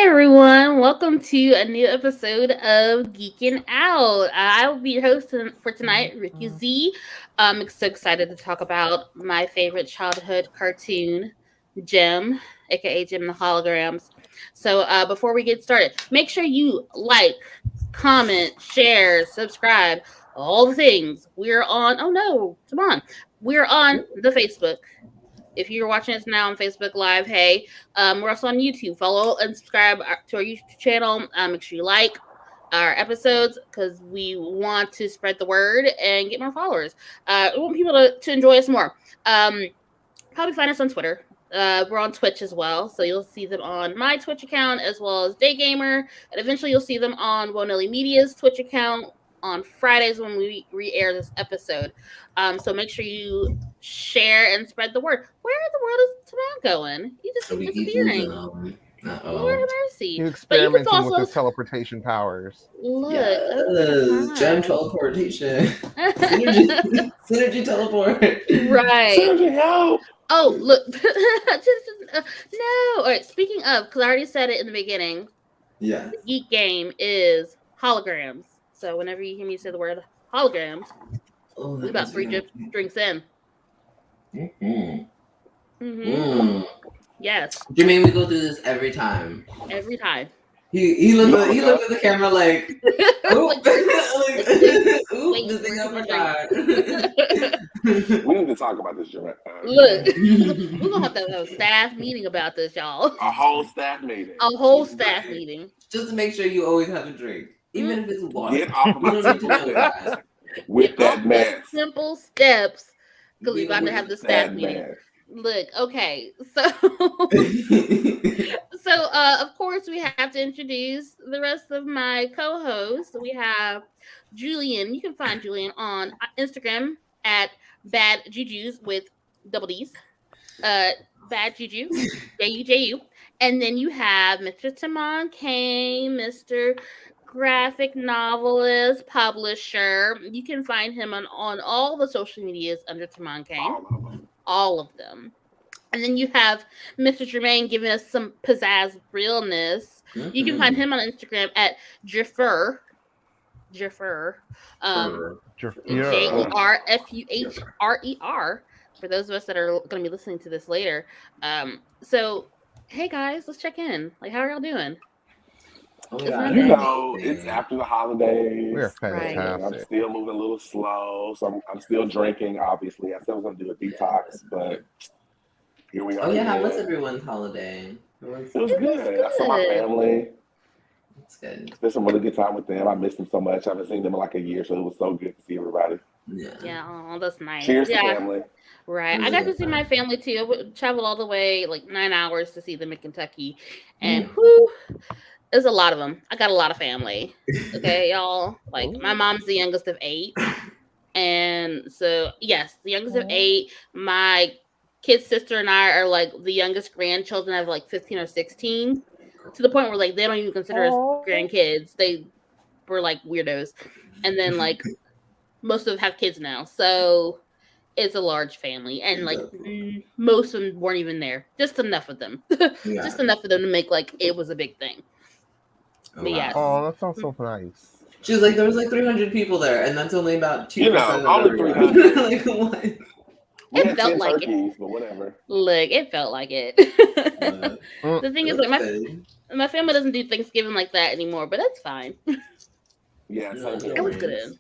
everyone, welcome to a new episode of Geekin Out. I will be your host for tonight, Ricky Z. I'm so excited to talk about my favorite childhood cartoon, Gem, aka Gem and the Holograms. So before we get started, make sure you like, comment, share, subscribe, all the things. We're on, oh no, come on. We're on the Facebook. If you're watching us now on Facebook Live, hey, we're also on YouTube. Follow and subscribe to our YouTube channel. Make sure you like our episodes because we want to spread the word and get more followers. We want people to enjoy us more. Probably find us on Twitter. We're on Twitch as well, so you'll see them on my Twitch account as well as Daygamer, and eventually you'll see them on Nelly Media's Twitch account on Fridays when we re-air this episode. So make sure you share and spread the word. Where in the world is Tamon going? He just keeps disappearing. Lord have mercy. He's experimenting with his teleportation powers. Look, Gem teleportation. Synergy teleport. Right. Synergy help. Oh, look. No. All right, speaking of, because I already said it in the beginning. Yeah. The geek game is holograms. So whenever you hear me say the word holograms, we're about 3 drinks in. Yes. Do you mean we go through this every time? Every time. He looked at the camera like, oop, the thing I forgot. We need to talk about this, Look, we're gonna have to have a staff meeting about this, y'all. A whole staff meeting. A whole staff meeting. Just to make sure you always have a drink, even if it's water. Get off of my with that mess. Simple steps. Because we're about to have the staff meeting. Look, okay, so of course we have to introduce the rest of my co-hosts. We have Julian. You can find Julian on Instagram at Bad Jujus with double D's. Bad Juju, Juju. And then you have Mr. Tamon Kane, Mr. Graphic novelist, publisher. You can find him on all the social medias under Tamon Kane. All of them. And then you have Mr. Jermaine giving us some pizzazz realness. You can find him on Instagram at Jeffer. Jeffuhrer. For those of us that are going to be listening to this later. So, hey guys, let's check in. Like, how are y'all doing? It's after the holidays. We're fantastic. I'm still moving a little slow, so I'm still drinking. Obviously, I said I was going to do a detox, but here we are. Oh yeah, how was everyone's holiday? It was good. I saw my family. That's good. Spent some really good time with them. I missed them so much. I haven't seen them in like a year, so it was so good to see everybody. Yeah, that's nice. Cheers to family. Right. I got to see my family too. I would travel all the way like 9 hours to see them in Kentucky, and there's a lot of them. I got a lot of family. Okay, y'all. Like, my mom's the youngest of 8. And so, yes, the youngest of 8. My kid's sister and I are, like, the youngest grandchildren. I have, like, 15 or 16. To the point where, like, they don't even consider us grandkids. They were, like, weirdos. And then, like, most of them have kids now. So, it's a large family. And, like, most of them weren't even there. Just enough of them. Just enough of them to make, like, it was a big thing. But yes. Oh, that sounds so nice. She was like, there was like 300 people there, and that's only about 2% of only 300. Like, what? It felt like turkeys, but whatever. Look, it felt like it. The thing is, like, my family doesn't do Thanksgiving like that anymore, but that's fine. Yeah, it was good.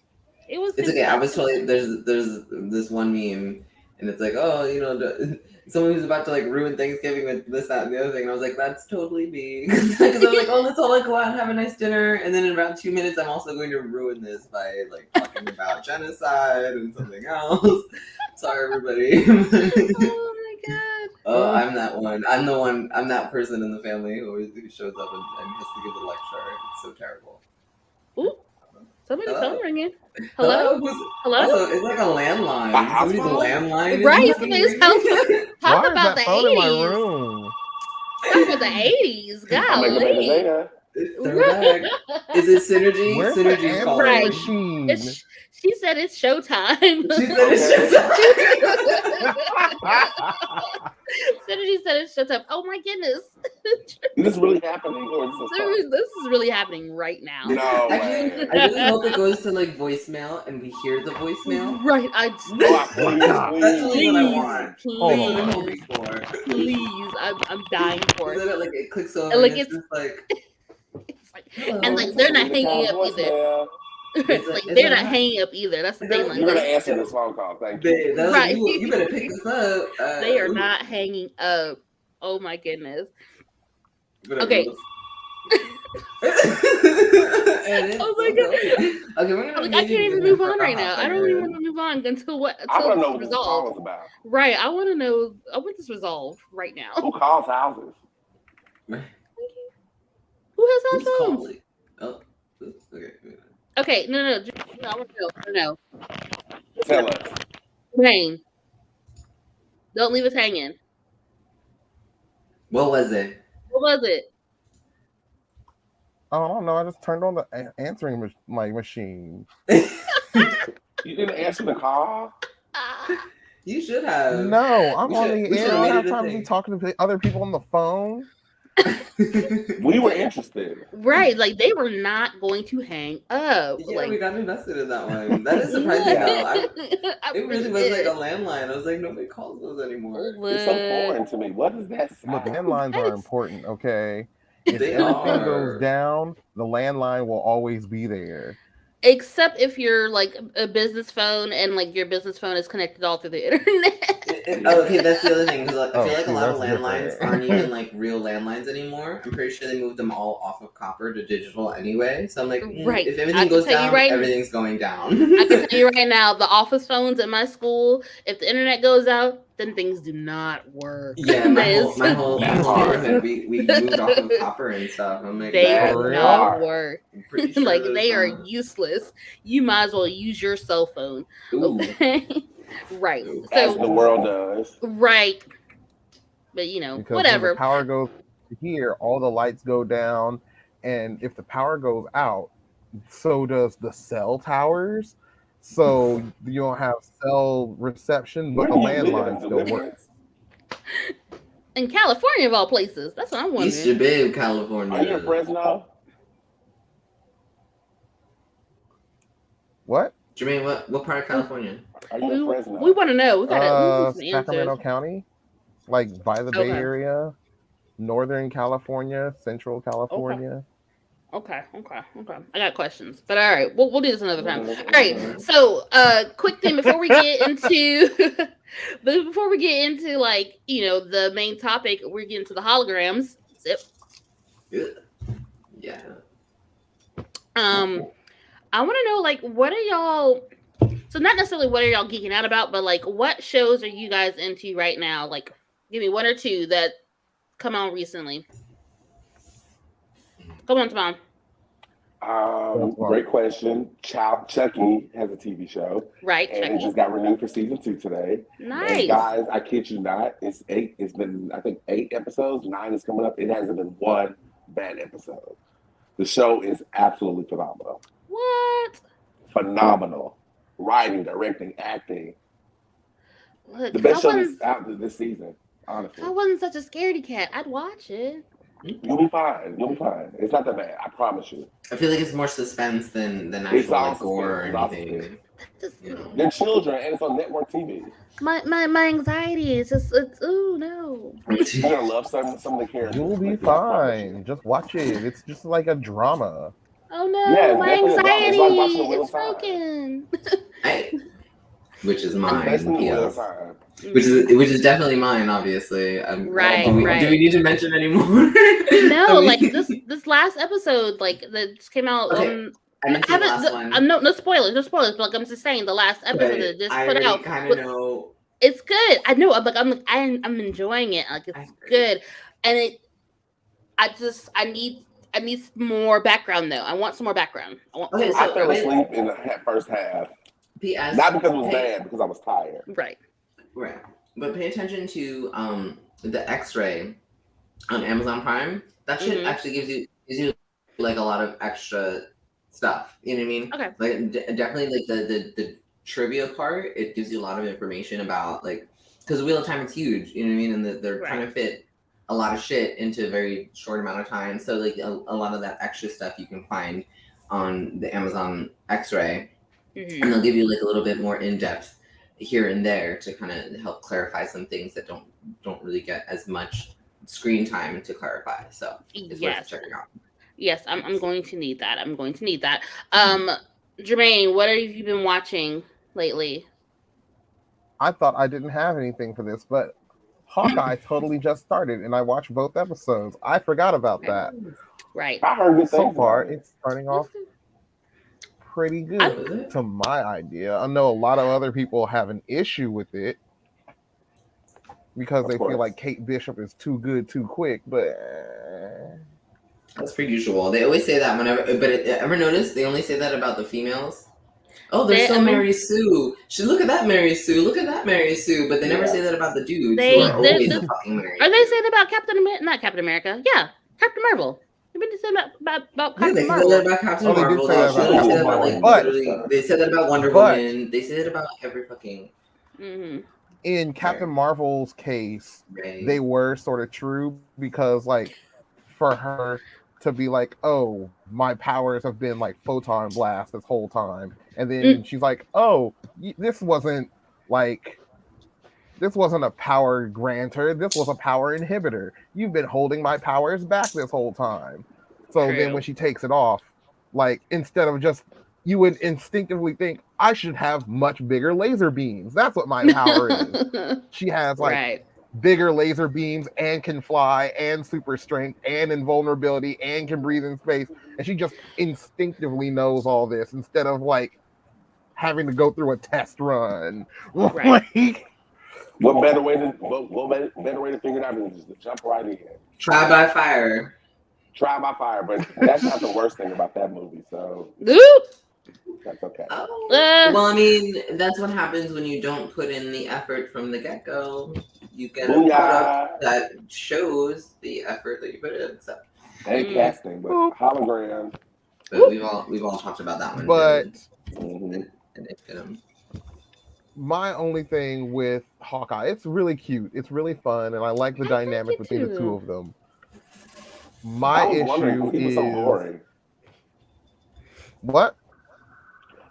It's okay. I was telling you, there's this one meme, and it's like, oh, you know, someone who's about to like ruin Thanksgiving with this, that, and the other thing. And I was like, that's totally me. Because I was like, oh, let's all like go out and have a nice dinner. And then in about 2 minutes, I'm also going to ruin this by like talking about genocide and something else. Sorry, everybody. Oh my god. Oh, I'm that one. I'm that person in the family who shows up and has to give a lecture. It's so terrible. Ooh. Somebody's phone ringing. Hello? Hello? Also, it's like a landline. Somebody's landline. Right, somebody's phone. Talk Why about is that the phone 80s. in my room? Talk about the 80s. Golly. Throwback. Is it Synergy? Where's the Synergy's answering calling. Right. machine? She said it's showtime. She said it's Synergy said it's showtime. Oh my goodness. Is this really happening, or is this This is really happening right now. No Actually, way. I really hope it goes to like voicemail and we hear the voicemail. Right. That's really what I want. Hold That's what I'm on. hoping for. Please. I'm dying for Is it. it like it clicks over And, like, and it's just like, It's like, hello. and like they're not hanging up either. Voicemail. Like is they're that not not- hanging up either. That's the Is thing. that- Like, You're gonna answer this phone call. Thank you. Babe, that was, Right. you better pick this up. they are not hanging up. Oh my goodness. Whatever. Okay. Oh my god. Okay, we're gonna Like, I can't even move on right now. I don't even want to move on until I want to know it's what this resolved. call is about. Right. I want to know. I want this resolved right now. Who calls houses? Who has Who's that phone? calling? Oh, okay. Okay. No. I want to know. Tell us. Rain. Don't leave us hanging. What was it? What was it? I don't know. I just turned on the answering machine. You didn't answer the call? Ah. You should have. No, I'm We on should- the we air. should I don't have have made it a time to be thing. talking to other people on the phone. We were interested. Right. Like they were not going to hang up. Yeah, like we got invested in that one. That is surprising though. I It really did. was like a landline. I was like, nobody calls those anymore. It's so foreign to me. What is that Look, sound? landlines are That's- important, okay? If They everything are. goes down, the landline will always be there. Except if you're like a business phone and like your business phone is connected all through the internet. Okay, that's the other thing. Because like, I Oh, feel like a see, lot of that's landlines different. aren't even like real landlines anymore. I'm pretty sure they moved them all off of copper to digital anyway. So I'm like, Right. if I everything can goes tell you down, right- everything's going down. I can tell you right now, the office phones at my school, if the internet goes out, then things do not work. Yeah, my whole That's hard. neighborhood, we moved off of copper and stuff. I'm like, They That's do real? not hard. work. I'm pretty sure Like there's they are some- useless. You might as well use your cell phone. Ooh. Okay. Right. As So the world does. right. But you know, Because when whatever. the power goes here, all the lights go down, and if the power goes out, so does the cell towers. So you don't have cell reception, but Where the do you live? landlines still work. Deliverance? In California of all places. That's what I'm East wondering. Jabib, California. Are you in Fresno? What? Jermaine, what part of California? Are you in Fresno? We want to know. We got some Sacramento answers. County, like by the Bay Okay. Area, Northern California, Central California. Okay. I got questions, but all right, we'll do this another time. Mhm, All right. mhm. So, quick thing before we get into, before we get into like the main topic, we're getting to the holograms. Zip. Yeah. I want to know like what are y'all? So not necessarily what are y'all geeking out about, but like what shows are you guys into right now? Like, give me one or two that come on recently. Come on, Tom. Great question. Chucky has a TV show, Right, and it Chucky. just got renewed for season 2 today. And Nice. guys, I kid you not, it's 8. It's been I think 8 episodes. 9 is coming up. It hasn't been one bad episode. The show is absolutely phenomenal. What? Phenomenal. Writing, directing, acting. Look, The if best I show wasn't- out this season. Honestly, if I wasn't such a scaredy cat, I'd watch it. you'll be fine. You'll be fine. It's not that bad. I promise you. I feel like it's more suspense than It's actual all like, gore or suspense, it's all anything. suspense. Just, Yeah. They're children, and it's on network TV. my anxiety is just ooh no. You're gonna love some of the characters. You'll be Like, I promise you. fine. Just watch it. It's just like a drama. Oh no, Yeah, it's my definitely a drama. It's anxiety like watching the Wheel is of Time. broken. Which is It's mine. basically the Wheel of P.S. Time. Which is definitely mine, obviously. Right, Do we right. need to mention anymore? No, I mean- like this last episode, like that just came out. Okay, I didn't see the last one. No spoilers, but like I'm just saying, the last episode that just I put out. kind of know. It's good. I know. I'm enjoying it. Like it's good, and I need more background though. I want some more background. Okay, I so fell asleep in the first half. P.S. Not because it was bad, because I was tired. Right. Right. But pay attention to the X-ray on Amazon Prime. That shit Mhm. actually gives you like a lot of extra stuff. You know what I mean? Okay. Like definitely like the trivia part. It gives you a lot of information about like because Wheel of Time is huge. You know what I mean? And they're trying to fit a lot of shit into a very short amount of time. So like a lot of that extra stuff you can find on the Amazon X-ray, and they'll give you like a little bit more in depth here and there to kind of help clarify some things that don't really get as much screen time to clarify. So it's worth checking out. Yes, I'm going to need that. I'm going to need that. Jermaine, what have you been watching lately? I thought I didn't have anything for this, but Hawkeye totally just started, and I watched both episodes. I forgot about that. Right. I heard good So things far, about it. it's starting off pretty good to my idea. I know a lot of other people have an issue with it because they feel like Kate Bishop is too good too quick, but that's pretty usual. They always say that whenever, but ever notice they only say that about the females? Oh, there's so Mary Sue. Look at that Mary Sue. Look at that Mary Sue. But they never say that about the dudes who are always the fucking Mary. Are they saying about Captain America? Not Captain America. Yeah, Captain Marvel. They've been saying about Captain Marvel. They said that about Captain Marvel. They said that about Wonder Woman. They said that about every fucking. In Captain Marvel's case, they were sort of true because, like, for her to be like, oh, my powers have been like photon blast this whole time, and then she's like, oh, this wasn't a power granter, this was a power inhibitor. You've been holding my powers back this whole time. So then when she takes it off, like, instead of just, you would instinctively think, I should have much bigger laser beams. That's what my power is. She has bigger laser beams and can fly and super strength and invulnerability and can breathe in space. And she just instinctively knows all this instead of like having to go through a test run. What better way to figure it out than just to jump right in? Try by fire. But that's not the worst thing about that movie. So that's okay. Well, I mean, that's what happens when you don't put in the effort from the get-go. You get a product that shows the effort that you put in. So, casting, but hologram. But we've all talked about that one. But my only thing with Hawkeye, it's really cute, it's really fun, and I like the dynamic between the two of them. My issue is so boring. What?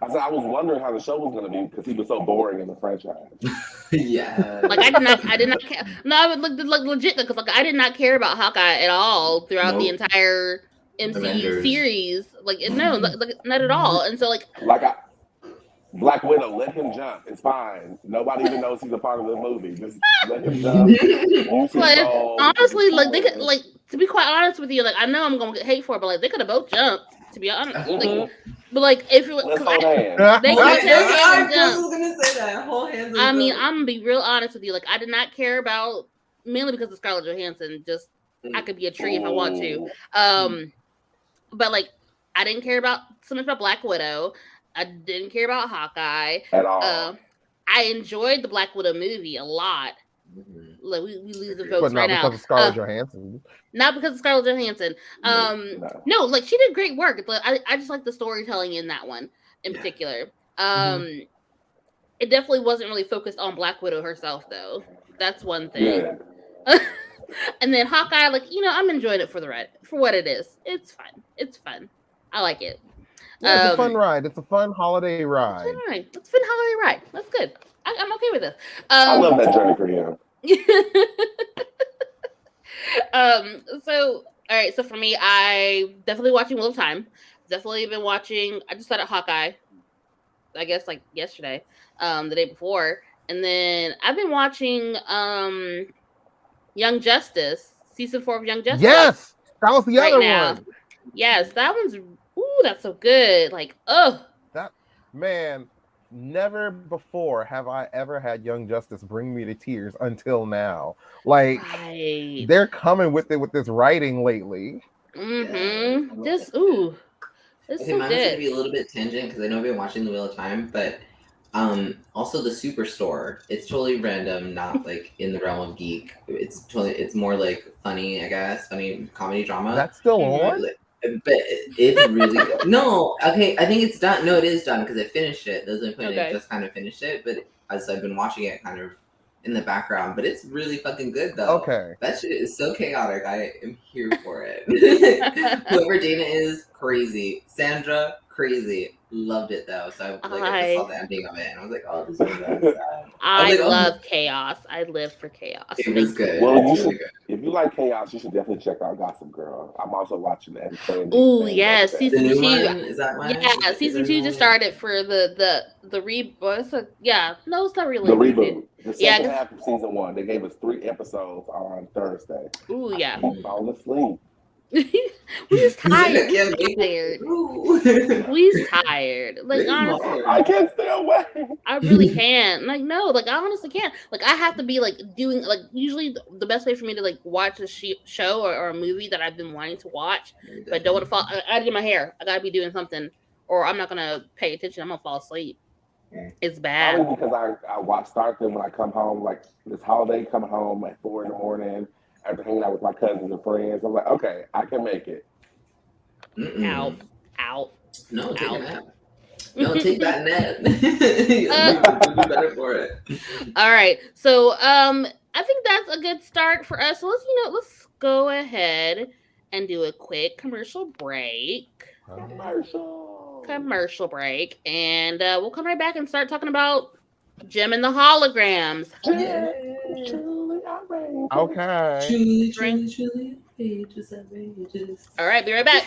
I said I was wondering how the show was going to be because he was so boring in the franchise. Like I did not care. No, I would look legit because like I did not care about Hawkeye at all throughout the entire MCU series. Like no, not at all. And so like Black Widow, let him jump. It's fine. Nobody even knows he's a part of the movie. Just let him jump. Honestly, like they could, like, to be quite honest with you, like I know I'm gonna get hate for it, but like they could have both jumped. To be honest, but like if you, let's hold hands. I was gonna say that whole hands. I mean, I'm gonna be real honest with you. Like I did not care about, mainly because of Scarlett Johansson. Just I could be a tree if I want to. But like I didn't care about so much about Black Widow. I didn't care about Hawkeye at all. I enjoyed the Black Widow movie a lot. Like we lose the votes but not right because now. Of Scarlett Johansson. Not because of Scarlett Johansson. No, like she did great work. But I just like the storytelling in that one in particular. It definitely wasn't really focused on Black Widow herself, though. That's one thing. And then Hawkeye, like, you know, I'm enjoying it for what it is. It's fun. It's fun. I like it. Yeah, it's a fun ride. It's a fun holiday ride. It's a fun holiday ride. That's good. I'm okay with this. I love that journey for you. So, all right. So for me, I definitely watching Wheel of Time. Definitely been watching. I just started Hawkeye, I guess, like yesterday, the day before, and then I've been watching Young Justice, season 4 of Young Justice. Yes, that was the other one. Yes, that one's. Ooh, that's so good. Like, that man. Never before have I ever had Young Justice bring me to tears until now. Like they're coming with it with this writing lately. This ooh. This so mine's gonna be a little bit tangent because I know I've been watching The Wheel of Time, but also the Superstore. It's totally random, not like in the realm of geek. It's more like funny, I guess, funny comedy drama. That's still on? But it's really good. No, okay, I think it's done. No, it is done because I finished it. There's no point. Okay. I just kind of finished it, but as I've been watching it kind of in the background. But it's really fucking good though. Okay. That shit is so chaotic. I am here for it. Whoever Dana is, crazy. Sandra, crazy. Loved it though. So I just saw the ending of it and I was like, oh, this is so sad. I love chaos. I live for chaos. It was good. Well, It was really good. if you like chaos, you should definitely check out Gossip Girl. I'm also watching that. Oh yes, season The new 2. one, is that one? Yeah, season 2 just started for the reboot. Yeah, no, it's not really The reboot. The Yeah, second half of season 1. They gave us 3 episodes on Thursday. Ooh, yeah. I fall asleep. We just tired. Yeah, We tired. Like honestly, I can't stay away. I really can't. Like no, like I honestly can't. Like I have to be like doing like usually the best way for me to like watch a show or a movie that I've been wanting to watch, but I don't want to fall. I gotta do my hair. I gotta be doing something, or I'm not gonna pay attention. I'm gonna fall asleep. It's bad. Probably because I start them when I come home. Like this holiday, coming home at 4 in the morning. After hanging out with my cousins and friends, I'm like, okay, I can make it. Out. No, take a nap. No, take that nap. You'll be better for it. All right. So I think that's a good start for us. So let's go ahead and do a quick commercial break. Commercial break. And we'll come right back and start talking about Gem and the Holograms. Okay. Truly, outrageous. All right, be right back.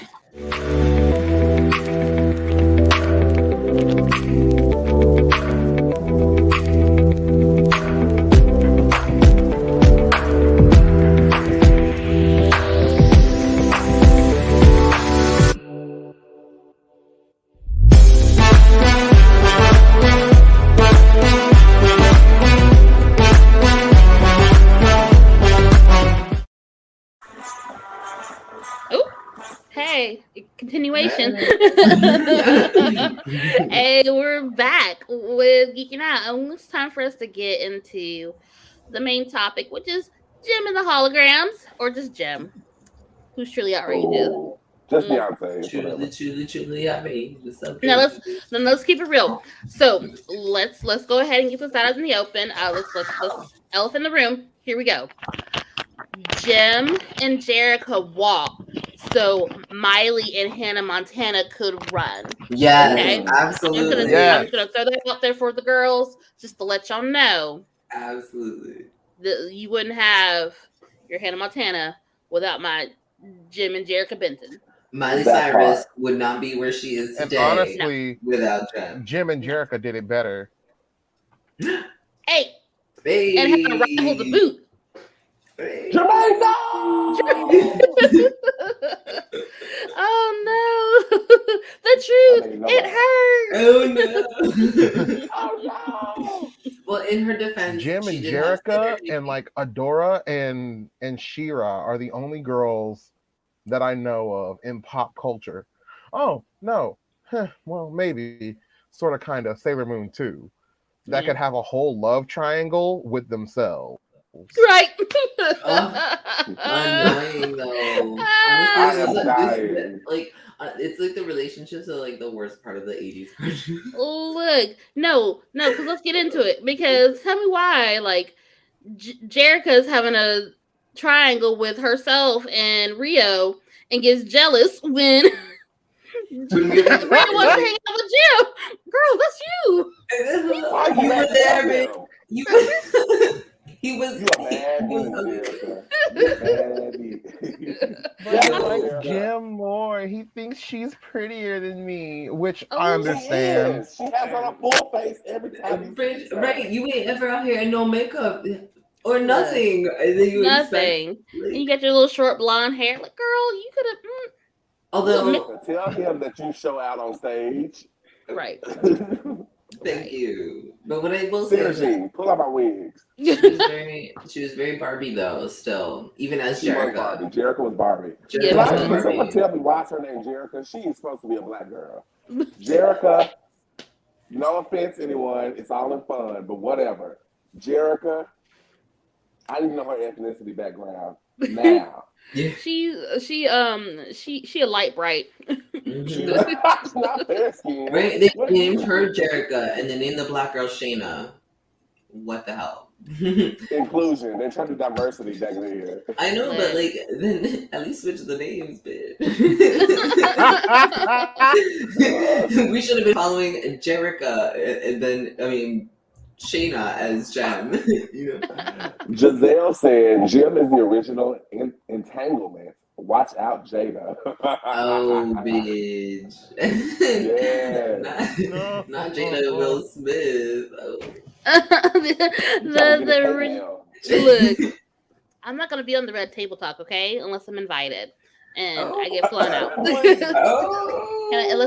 Hey, continuation. Hey, we're back with Geeking Out, and it's time for us to get into the main topic, which is Gem and the Holograms, or just Gem. Who's truly outrageous? Just Beyonce. Truly outrageous. Now let's keep it real. So let's go ahead and get this out in the open. Let's elephant in the room. Here we go. Gem and Jerica walk so Miley and Hannah Montana could run. Yes, okay? Absolutely. I'm just gonna throw that out there for the girls, just to let y'all know. Absolutely. You wouldn't have your Hannah Montana without my Gem and Jerica Benton. Miley Cyrus would not be where she is today. And honestly, without Gem. Gem and Jerica did it better. Hey. And had to rival the boot. Jermaine, no! Oh no! The truth, it hurts. Oh no! Well, in her defense, Gem and Jerica and like Adora and Shira are the only girls that I know of in pop culture. Oh no, well maybe sort of kind of Sailor Moon too. That could have a whole love triangle with themselves. Right. Annoying though. It's like the relationships are like the worst part of the 80s. Look, no, because let's get into it. Because tell me why, like, Jerica's having a triangle with herself and Rio and gets jealous when Rio wants to hang out with Jim. Girl, that's you. You were there, bitch. He was But I like Jim more. He thinks she's prettier than me, which I understand. She has on a full face every time. Right, you ain't ever out here in no makeup or nothing. Nothing. You got your little short blonde hair. Like, girl, you could have. Although tell him that you show out on stage. Right. Thank you. But what I will say, pull out my wigs. She was very Barbie though, still. Even as Jerica. Jerica was Barbie. Can someone tell me why is her name Jerica? She is supposed to be a black girl. Jerica, no offense anyone, it's all in fun, but whatever. Jerica, I didn't know her ethnicity background. Now. Yeah. She a light bright. She's not fair skinned. Right? They named her Jerica and they named the black girl Shayna. What the hell? Inclusion. They're trying to do diversity back there. I know, but like, then at least switch the names, bitch. We should have been following Jerica, and then Shayna as Jem. You know? Giselle said Jim is the original entanglement. Watch out, Jada. Oh, bitch. Yeah. not Jada Will Smith. Oh. Look, I'm not gonna be on the red table talk, okay? Unless I'm invited and I get flown out. Unless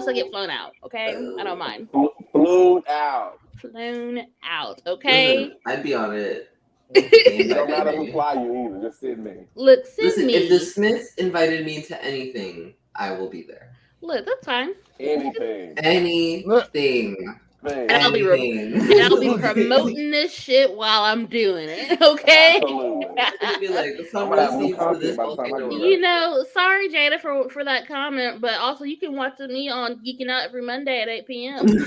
I get flown out, okay? I don't mind. Flown out. Flown out, okay? Listen, I'd be on it. No matter who fly you either, just send me. Look, Listen, me. if the Smiths invited me to anything, I will be there. Look, that's fine. Anything. And I'll be promoting this shit while I'm doing it, okay? Be like, you know, sorry Jada for that comment, but also you can watch me on Geeking Out every Monday at 8 p.m. If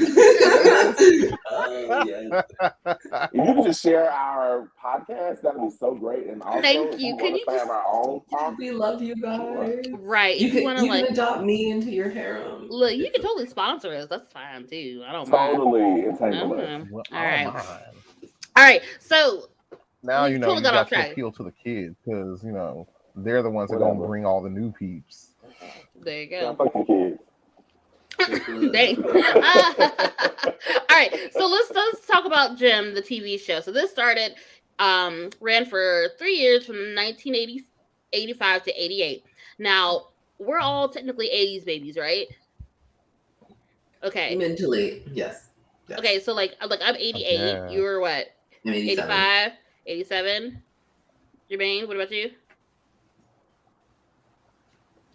you can just share our podcast, that would be so great. And also, thank you. Can you just have our own talk? We love you guys. Right. You can adopt me into your harem. Look, you can totally sponsor us. That's fine too. I don't mind. All right. All right. So now you know you got to appeal to the kids because you know they're the ones that are going to bring all the new peeps. There you go. Dang. All right. So let's talk about Jem, the TV show. So this started, ran for 3 years from 1985 to 88. Now we're all technically 80s babies, right? Okay. Mentally, yes. Okay, so like I'm 88. Okay. You were what? 85, 87. Jermaine, what about you?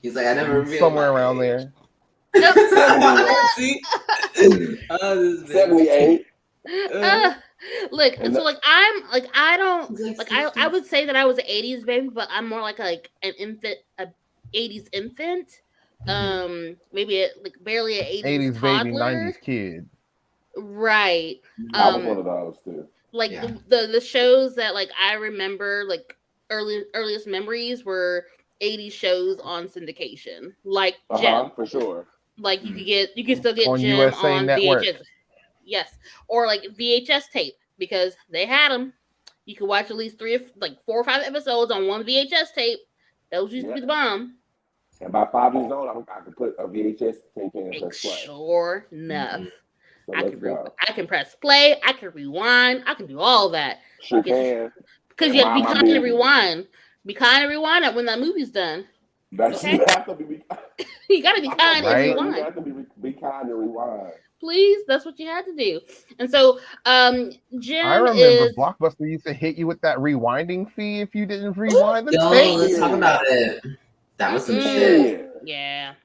He's like, I never revealed somewhere around there. 78. Look, so like I'm like I don't like I would say that I was an 80s baby, but I'm more like an infant, a 80s infant. Maybe like barely an 80s toddler. Baby, 90s kid. Right. I was one of those too. Like the shows that like I remember, like earliest memories were 80s shows on syndication, like Jem. For sure. Like you can still get on Jem USA on Network. VHS. Yes, or like VHS tape because they had them. You could watch at least 4 or 5 episodes on one VHS tape. Those used to be the bomb. And by 5 years old, I could put a VHS tape in and press play. Sure enough. So I can press play. I can rewind. I can do all that. Sure can. Because you have to be kind to rewind. Be kind to rewind it when that movie's done. Okay? You have to be. You gotta be kind and rewind. You have to be kind and rewind. Please, that's what you had to do. And so, Jem I remember Blockbuster used to hit you with that rewinding fee if you didn't rewind the tape. Let's talk about it. That was some shit. Yeah.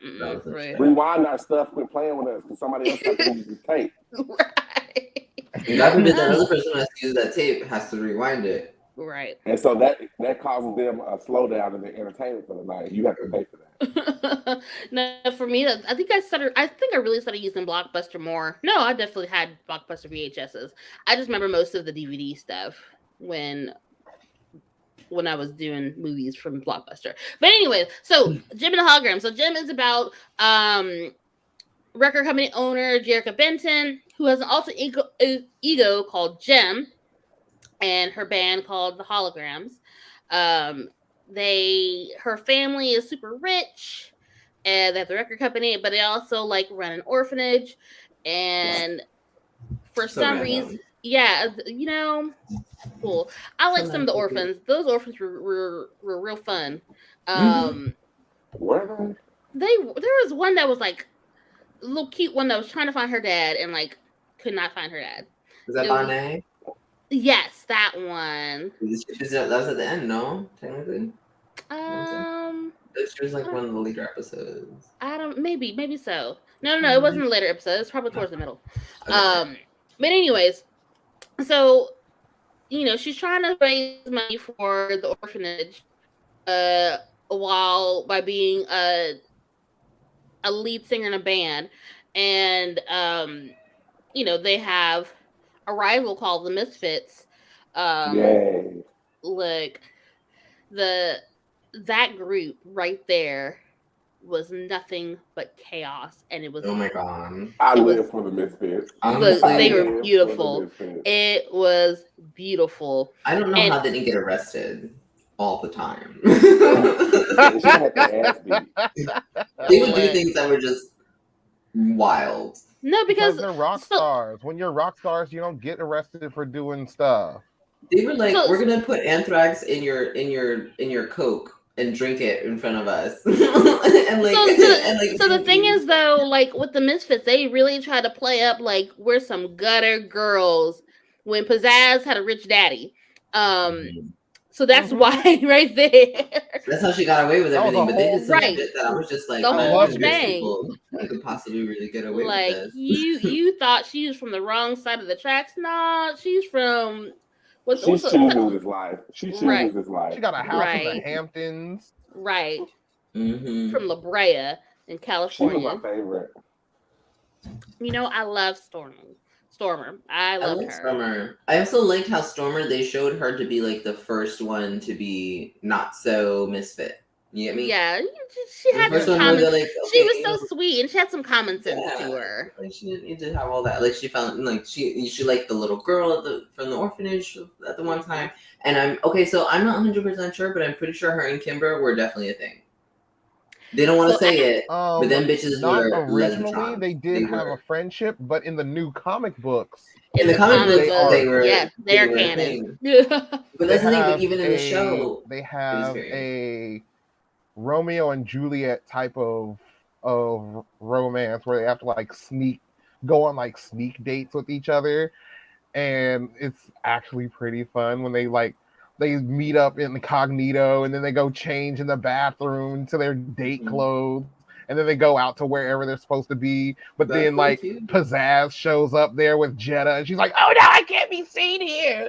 Right. Rewind our stuff. Quit playing with us because somebody else has to use the tape. Right. And God forbid that other person who has to use that tape has to rewind it. Right. And so that causes them a slowdown in their entertainment for the night. You have to pay for that. No, for me, I think I really started using Blockbuster more. No, I definitely had Blockbuster VHSs. I just remember most of the DVD stuff when I was doing movies from Blockbuster. But anyway, so Jem and the Holograms. So Jem is about record company owner Jerica Benton, who has an alter ego called Jem, and her band called the Holograms. Her family is super rich, and they have the record company, but they also like run an orphanage. And for some reason, cool. I like some of the orphans. Those orphans were real fun. Were they? There was one that was like a little cute one that was trying to find her dad and like could not find her dad. Was that Barney? Yes, that one. That was at the end, no? Technically. It was like one of the later episodes. Maybe so. No, it wasn't a later episode. It's probably towards the middle. Okay. But anyways, so she's trying to raise money for the orphanage. by being a lead singer in a band, and they have a rival called the Misfits. Yay. Like that group right there was nothing but chaos, and it was. Oh my god! I It live was for the Misfits. look. I They were live for the beautiful. Misfits. It was beautiful. I don't know And how they didn't get arrested all the time. They should have had their ass beat. They would do things that were just wild. No, Because because they're rock stars. When you're rock stars, you don't get arrested for doing stuff. They were like, "We're gonna put anthrax in your Coke and drink it in front of us." and like, so the thing is though, like with the Misfits, they really try to play up like we're some gutter girls when Pizzazz had a rich daddy. So that's why right there. That's how she got away with everything. But they did some shit that I was just like, the whole thing. People could possibly really get away like, with this. you thought she was from the wrong side of the tracks. Nah, she's from. She's choosing this life. She chooses this life. She got a house in the Hamptons. Right. Mm-hmm. From La Brea in California. She was my favorite. I love Stormer. I loved her. Stormer. I also liked how Stormer, they showed her to be like the first one to be not so misfit. You get me? Yeah, she had some common sense. Like, she was so sweet, and she had some common sense to her. Like she didn't need to have all that. Like she found like she liked the little girl from the orphanage at the one time. And I'm I'm not 100% sure, but I'm pretty sure her and Kimber were definitely a thing. They don't want to say it, but then bitches not were originally. They did have a friendship, but in the new comic books, in the comic books, they're canon. But that's the thing. But even in the show, they have a Romeo and Juliet type of romance where they have to like go on sneak dates with each other, and it's actually pretty fun when they meet up incognito and then they go change in the bathroom to their date clothes and then they go out to wherever they're supposed to be. But then Pizzazz shows up there with Jetta and she's like, "Oh no, I can't be seen here."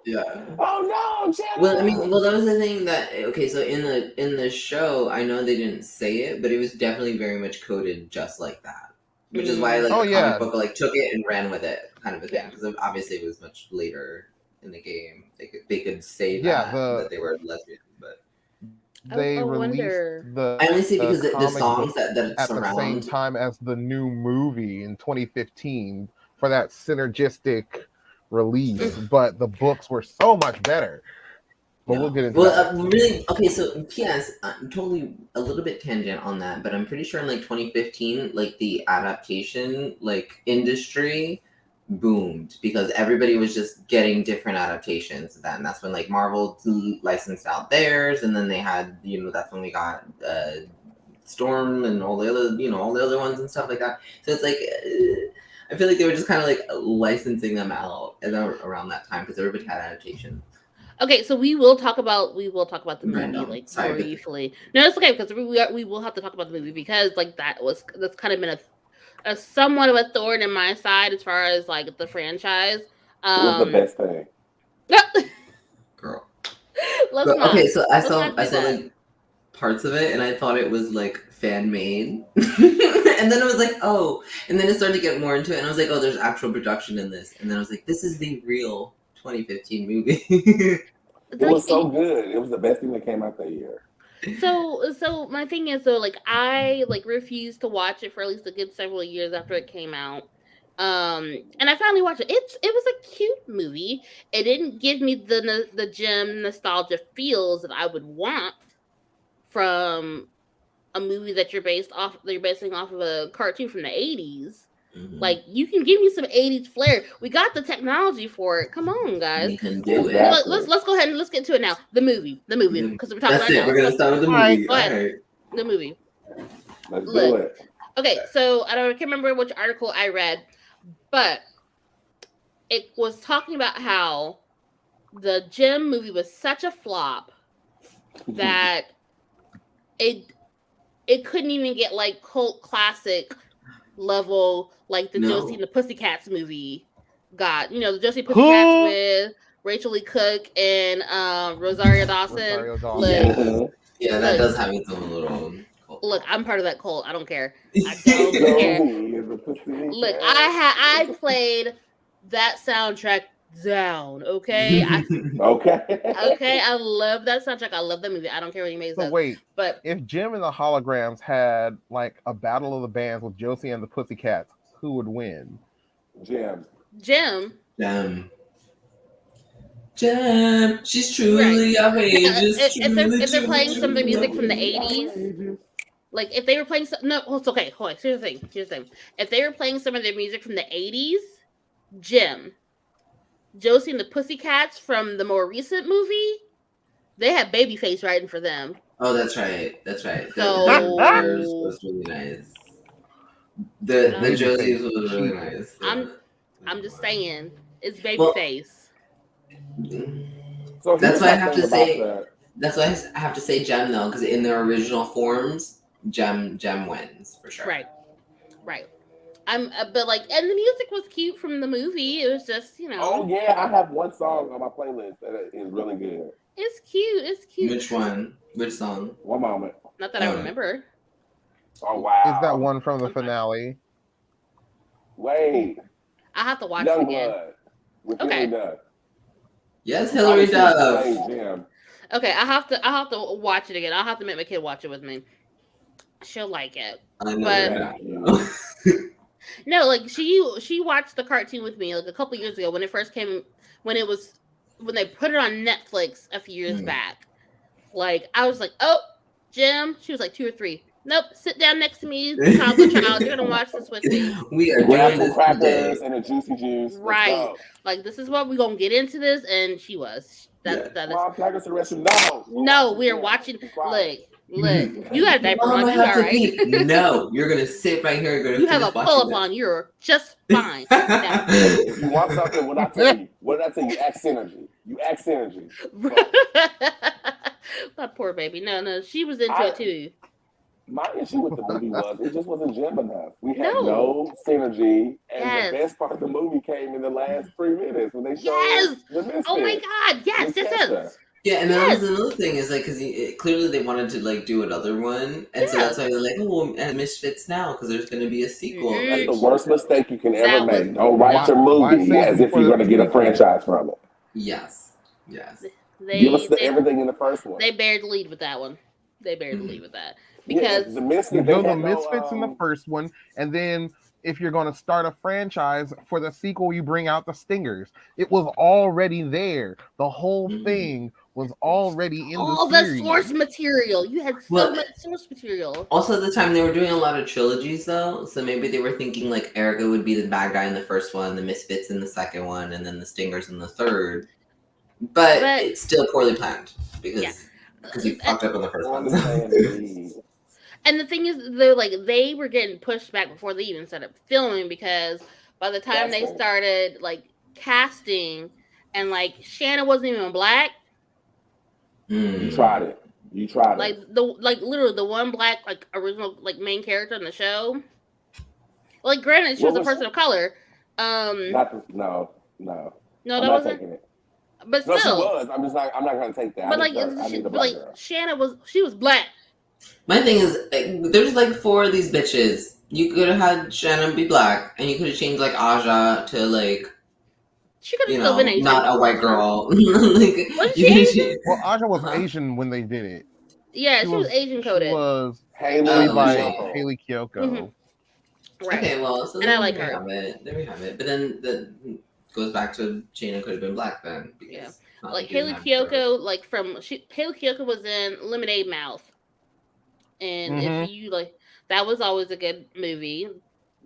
Yeah. Oh no, Jetta. Well, that was the thing that so in the show, I know they didn't say it, but it was definitely very much coded just like that. Which is why the comic book took it and ran with it, kind of a thing. Because obviously it was much later in the game. They could say that they were lesbian, but they released I only see because the songs that at surround the same time as the new movie in 2015 for that synergistic release, but the books were so much better. But we'll get into that. Really, okay, so P.S. I'm totally a little bit tangent on that, but I'm pretty sure in 2015, the adaptation industry boomed because everybody was just getting different adaptations. Then that's when Marvel licensed out theirs, and then they had that's when we got Storm and all the other ones and stuff like that. So it's I feel like they were just kind of licensing them out around that time because everybody had adaptations. Okay, so we will talk about the movie briefly. No, it's okay because we will have to talk about the movie because that's kind of been a somewhat of a thorn in my side as far as the franchise. It was the best thing. Girl. Okay, so I saw parts of it and I thought it was fan made. And then I was and then it started to get more into it and I was there's actual production in this. And then I was this is the real 2015 movie. It was so good. It was the best thing that came out that year. So my thing is I refused to watch it for at least a good several years after it came out. And I finally watched it. It was a cute movie. It didn't give me the gem nostalgia feels that I would want from a movie that you're basing off of a cartoon from the 80s. Mm-hmm. You can give me some 80s flair. We got the technology for it. Come on, guys. We can do it. Let's go ahead and let's get to it now. The movie, because we're talking about it now. We're gonna start with the movie. All right. The movie. Let's do it. Okay, so I can't remember which article I read, but it was talking about how the Gem movie was such a flop that it couldn't even get cult classic level the Josie and the Pussycats movie got. The Josie Pussycats with Rachel Lee Cook and Rosario Dawson. Rosario Dawson. Look, Mhm. Yeah, that does have its own little. look, I'm part of that cult. I don't care. I don't care. Josie is a pussy Look, cat. I played that soundtrack down. Okay, Okay. I love that soundtrack. I love that movie. I don't care what anybody So says. wait, But if Jim and the Holograms had like a battle of the bands with Josie and the Pussycats, who would win? Jim. Jim, Jam, she's truly outrageous. if they're playing some of the music from the 80s, like if they were playing it's okay. Hold on. Here's the thing. If they were playing some of their music from the 80s, Jim, Josie and the Pussycats from the more recent movie, they had Babyface writing for them. Oh, that's right. So Theirs was really nice. The Josie's was really nice. I'm just saying, it's Babyface. So That's why I have to say. that. That's why I have to say Gem though, because in their original forms, Gem wins for sure. Right. But like, and the music was cute from the movie. It was just, Oh yeah, I have one song on my playlist that is really good. It's cute. Which one? Which song? One moment. Not that I remember. Oh wow. Is that one from the finale? Wait. I have to watch it again. Youngblood with Okay. Hilary Duff. Yes, Hilary Duff. Jim. Okay, I have to watch it again. I'll have to make my kid watch it with me. She'll like it. I know. But no, like she watched the cartoon with me like a couple years ago when it first came, when they put it on Netflix a few years back. Like I was like, oh, Jim. She was like 2 or 3. Nope, sit down next to me, toddler child. You're gonna watch this with me. We are Grab doing some this crackers today. and a juicy juice. Right. Like this is what we're gonna get into this, and she was. That is. Mom, crackers to the restaurant. No, we are watching. Look, you got a diaper on. Mama You has all to right? pee. No, you're gonna sit right here. You have a pull-up on. You're just fine. Now. If you want something, what I tell you? What did I tell you? Ask Synergy. You ask Synergy. That poor baby. No, she was into it too. My issue with the movie was it just wasn't Jim enough. We had no synergy, and the best part of the movie came in the last 3 minutes when they showed the Misfits. Oh my God! Yes. Yeah, and that was another thing is like because clearly they wanted to like do another one, and so that's why they're like, oh, and Misfits now because there's going to be a sequel. That's the worst mistake you can ever make. Don't write your movie as if you're going to get a franchise from it. Yes. Give us everything in the first one. They bared the lead with that one. Because the Misfits, you know the Misfits in the first one, and then if you're going to start a franchise for the sequel, you bring out the Stingers. It was already there. The whole thing was already in all the series. The source material. You had so much source material. Also, at the time, they were doing a lot of trilogies, though. So maybe they were thinking like Erica would be the bad guy in the first one, the Misfits in the second one, and then the Stingers in the third. But it's still poorly planned because you fucked up on the first one. And the thing is, they were getting pushed back before they even started filming because by the time they started like casting and like Shanna wasn't even black. You tried it. Like literally the one black like original like main character in the show. Like granted, she was a person of color. No, that wasn't. But still, she was. I'm just like I'm not gonna take that. But Shanna was black. My thing is, there's like 4 of these bitches. You could have had Shannon be black, and you could have changed like Aja to like. She could have still been Asian. Not a white girl. Was she Asian? Well, Aja was Asian when they did it. Yeah, she was Asian coded. She was Haley Kiyoko. Mm-hmm. Right. Okay, well, so and I like her. There we have it. But then that goes back to Shayna could have been black then. Because like Haley Kiyoko, Haley Kiyoko was in Lemonade Mouth. And if you that was always a good movie.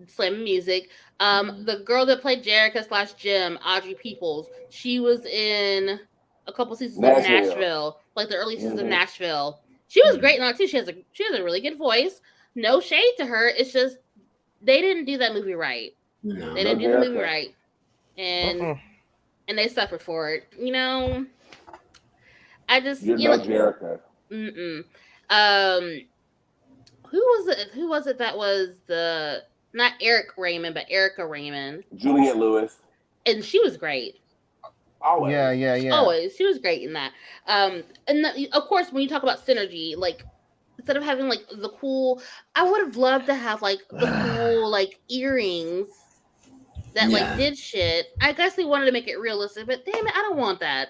Slam music. The girl that played Jerica / Jim, Audrey Peoples, she was in a couple seasons of Nashville, like the early seasons of Nashville. She was great in that too. She has a really good voice. No shade to her. It's just they didn't do that movie right. No. They didn't do the movie right, and they suffered for it. I just Jerica. Who was it that was not Eric Raymond, but Erica Raymond? Juliette Lewis. And she was great. Always. Yeah. Always. She was great in that. Of course, when you talk about synergy, like instead of having like the cool, I would have loved to have like the cool like earrings that like did shit. I guess they wanted to make it realistic, but damn it, I don't want that.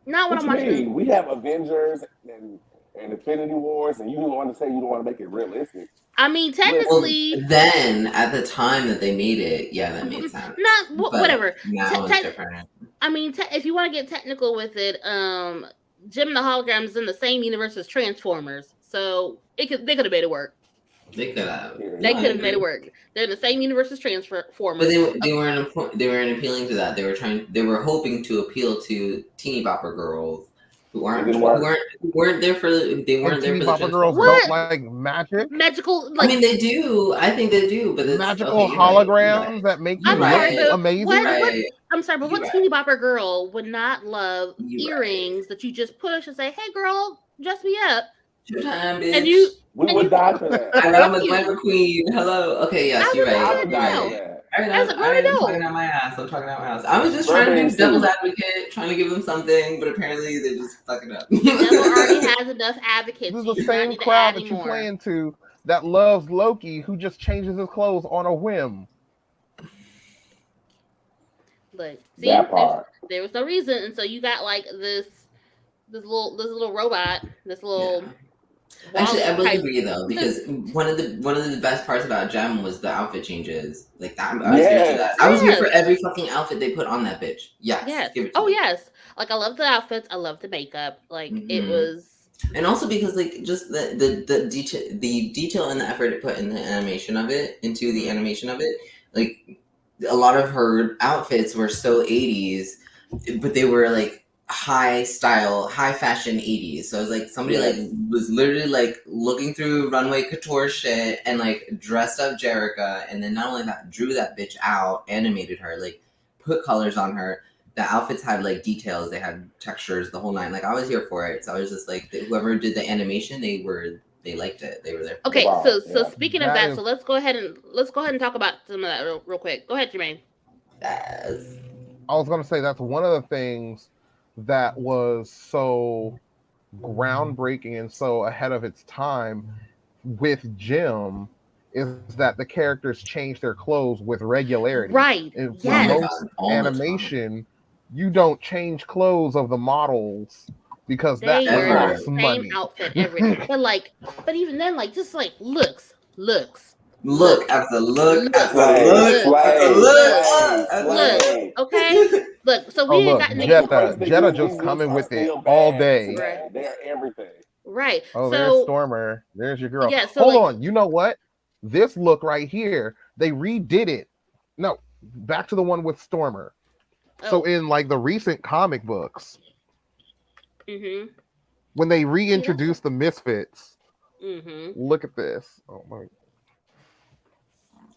Not what I'm What you watching. mean? We have Avengers and Infinity Wars, and you don't want to say you don't want to make it realistic. I mean, technically, then at the time that they made it, that made sense. Whatever. Now it's different. I mean, if you want to get technical with it, Jim and the Holograms is in the same universe as Transformers, so they could have made it work. They could have. They could have made it work. They're in the same universe as Transformers. But they weren't appealing to that. They were hoping to appeal to teeny bopper girls who weren't there for the bopper girls don't like magical. I mean, they do. I think they do, but it's magical holograms that make you look amazing. I'm sorry, but what teeny bopper girl would not love earrings that you just push and say, "Hey, girl, dress me up"? Showtime, bitch. And you. We would die for that. I'm a glamour queen. Hello. Okay, yes, you're right. I would die for that. I'm talking out my ass. I was just trying to do devil's advocate, trying to give them something, but apparently they just fuck it up. Devil already has enough advocates. This is the same crowd that you play into that loves Loki, who just changes his clothes on a whim. Look, see, there was no reason, and so you got like this little robot, this little. Yeah. Actually, I will agree though, because one of the best parts about Gem was the outfit changes. Like that, I was here for that. I was here for every fucking outfit they put on that bitch. Yes. Yes. Like I love the outfits. I love the makeup. Like it was. And also because like just the detail and the effort it put in the animation of it, like a lot of her outfits were so 80s, but they were like high style, high fashion 80s. So it was like somebody like was literally like looking through runway couture shit and like dressed up Jerica, and then not only that, drew that bitch out, animated her, like put colors on her. The outfits had like details, they had textures, the whole nine. Like I was here for it. So I was just like, whoever did the animation, they liked it. They were there. Okay, so speaking of that, so let's go ahead and talk about some of that real quick. Go ahead, Jermaine. Yes. I was gonna say that's one of the things that was so groundbreaking and so ahead of its time with Jim is that the characters change their clothes with regularity. Right. And for most animation, you don't change clothes of the models because that costs money. Same outfit every. but even then, like just like looks. Look after look. Okay. Look, so we ain't got Jetta just coming with it all day. Right. They're everything. Right. Oh, there's Stormer. There's your girl. Yeah, hold on. You know what? This look right here, they redid it. No, back to the one with Stormer. So in like the recent comic books, when they reintroduced the Misfits, look at this. Oh my.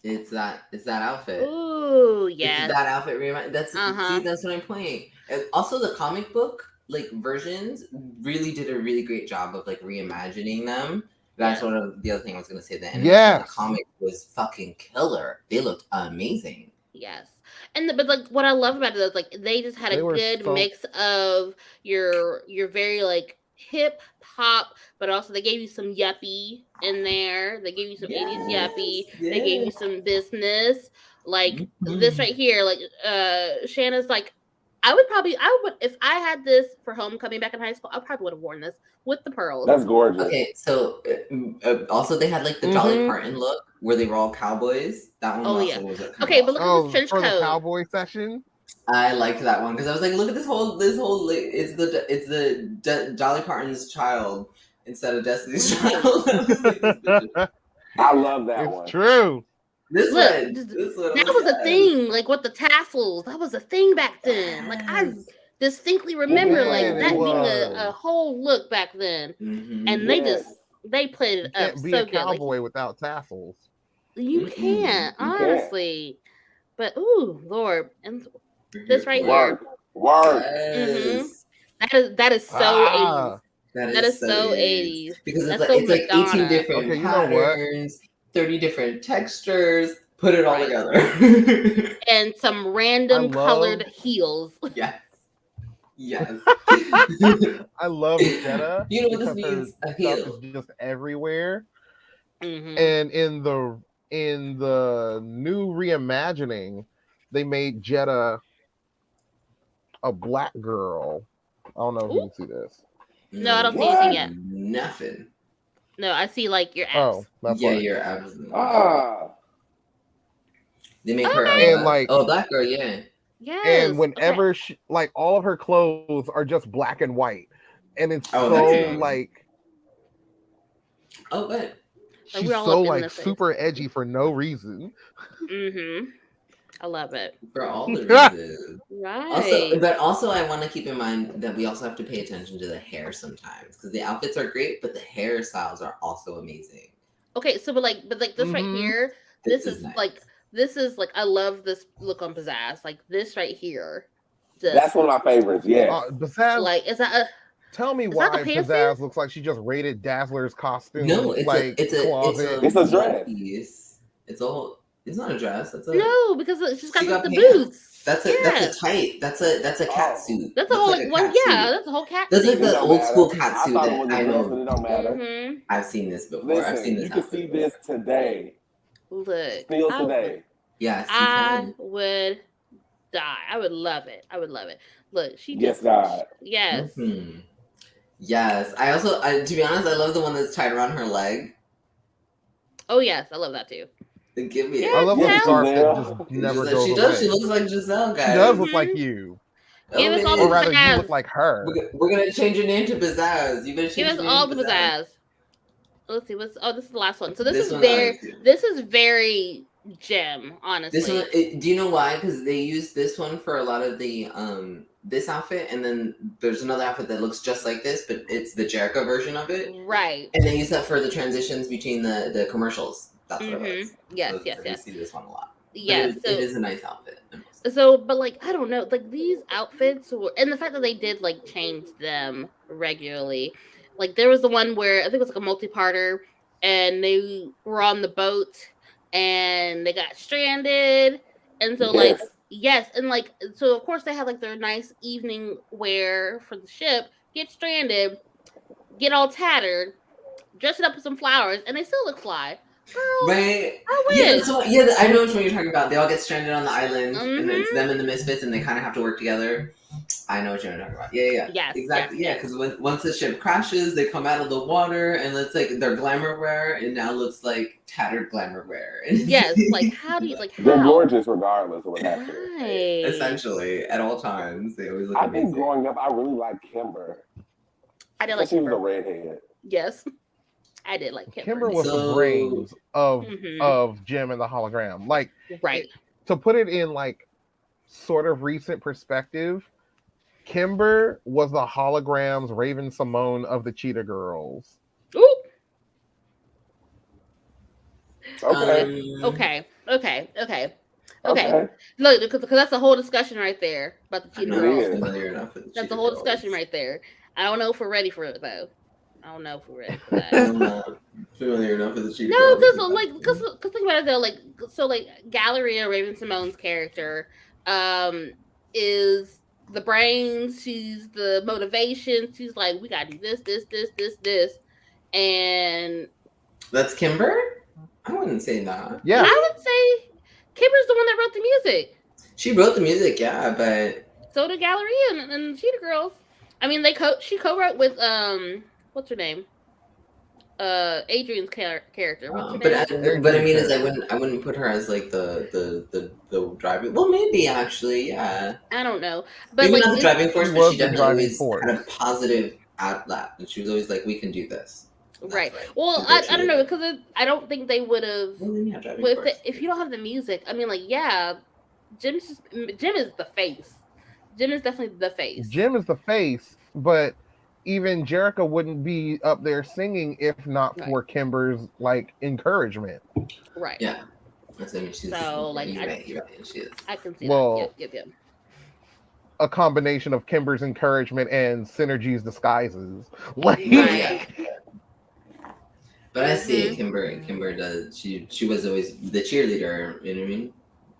It's that outfit. Ooh, yeah. It's that outfit. That's that's what I'm playing. And also, the comic book like versions really did a really great job of like reimagining them. That's one of the other thing I was gonna say. The animation of the comic was fucking killer. They looked amazing. Yes, but like what I love about it is like they just had a good mix of your very like hip hop, but also they gave you some yuppie in there. They gave you some 80s yuppie. They gave you some business. Like this right here, like Shanna's like, I would if I had this for homecoming back in high school, I probably would have worn this with the pearls. That's gorgeous. Okay, so also they had like the Dolly Parton look where they were all cowboys. That one also was okay, but look at this trench coat. The cowboy session. I liked that one because I was like, look at this whole it's the Dolly Parton's child instead of Destiny's Child. I love that one. It's true. This one that was a thing, like with the tassels. That was a thing back then. Like I distinctly remember like that being a whole look back then. And they played it up so good. You can't be a cowboy without tassels. You can't, honestly. But ooh, Lord, and this right here. That is so 80s. That is so 80s. Because it's like 18 different patterns, 30 different textures. Put it all together. And some random colored heels. Yes. Yes. I love Jetta You know what this because her means? A stuff is heel. just everywhere. Mhm. And in the new reimagining, they made Jetta a black girl. I don't know if you Ooh. can see this. No, I don't see What? anything yet. Nothing. No, I see like your Oh, abs. that's Yeah, why. you're absolutely. Ah, They make her Okay. And like, black girl, yeah. Yes. and Okay. whenever she, like, all of her clothes are just black and white, and it's Oh, so that's amazing. like Oh, but Like, she's we're all so up in like this face. super edgy for no reason. Mhm. I love it. for all the reasons. Right. Also, I want to keep in mind that we also have to pay attention to the hair sometimes because the outfits are great, but the hairstyles are also amazing. Okay, so but like this right Mhm. here, This this is is nice. like I love this look on Pizzazz. Like this right here. that's Just one of my favorites. Yes. Pizzazz, like is that a tell me is that the why pants Pizzazz thing? looks like she just raided Dazzler's costume No, it's like a closet. It's a one dress. piece. It's a whole. It's not a dress. That's a. No, because she's got She the got boots. That's Yeah. a tight. That's a cat Oh. suit. That's a whole like like a one cat yeah, suit. that's a whole cat That's suit. like It the don't old matter. school cat I suit thought it that was I a dress, but know. it don't matter. Mm-hmm. I've seen this before. I've seen Listen, this you can outfit see before. this today. Look. Still today. Yes, you I can. would die. I would love it. I would love it. Look, she Yes, just God. yes. Mhm. Yes. I also, to be honest, I love the one that's tied around her leg. Oh yes, I love that too. Give me Yeah, it. I love Yes, the scarf that Giselle. just never Giselle, goes she away. does. She looks like Giselle, guys. She does look Mhm. like you, Give us all man. or the rather, you pizzazz. look like her. We're gonna change your name to Pizzazz. You better Give change us your name all to the Pizzazz. pizzazz. Let's see. What's this is the last one. So this This is one I very like too. this is very gem, honestly. This one, do you know why? Because they use this one for a lot of the this outfit, and then there's another outfit that looks just like this, but it's the Jericho version of it, Right. and they use that for the transitions between the commercials. That's what it was. Yes, So, yes, so yes. You see this one a lot. But Yes. it So is a nice outfit. so but like I don't know, like these outfits were, and the fact that they did like change them regularly. Like there was the one where I think it was like a multi-parter and they were on the boat and they got stranded, and so like Yes. yes, and like so of course they had like their nice evening wear for the ship, get stranded, get all tattered, dress it up with some flowers, and they still look fly. Girl, Right? I Yeah, wish. I know which one you're talking about. They all get stranded on the island, and it's Mhm. them and the Misfits, and they kind of have to work together. I know what you're talking about. Yeah. Yes, Exactly. yes, Yeah, yes. because once the ship crashes, they come out of the water, and it's like their glamour wear, and now looks like tattered glamour wear. Yes, like how do you like They're how? gorgeous regardless of what happens. Right. Essentially, at all times, they always look I amazing. think growing up, I really liked Kimber. I did But like she was a Kimber. redhead. Yes, I did like Kimber. Kimber was the So- brains of Mhm. Jim and the Hologram. Like, Right. to put it in like sort of recent perspective, Kimber was the Holograms Raven Simone of the Cheetah Girls. Ooh. Okay. Okay. Okay. Look, because that's a whole discussion right there about the I'm cheetah not girls. is. familiar enough with the That's a Cheetah whole Girls. discussion right there. I don't know if we're ready for it though. I don't know if we're ready for that. I'm not familiar enough with the Cheetah No, Girls. because think about it though, like so like Galleria Raven Simone's character is the brains, she's the motivation, she's like, we gotta do this, and That's Kimber? I wouldn't say that. Yeah. I would say Kimber's the one that wrote the music. She wrote the music, yeah, but So did Galleria and Cheetah Girls. I mean, she co-wrote with what's her name? Adrian's character. What's her name? but I mean, is I wouldn't put her as like the driving. Well, maybe actually, yeah. I don't know, but Maybe like not the driving force, She but was she the definitely driving always force. had a positive outlet, and she was always like, "We can do this." And right. that's Well, I don't know because I don't think they would have. Well, then, yeah, driving With force. if you don't have the music, I mean, like yeah, Jim is the face. Jim is definitely the face. Jim is the face, but even Jericho wouldn't be up there singing if not for Kimber's like encouragement. Right. Yeah. I mean, she's, So like you're right, she is. I can see Well, that. Yep. A combination of Kimber's encouragement and Synergy's disguises. Like, Right. But I see Kimber. Kimber does. She was always the cheerleader. You know what I mean?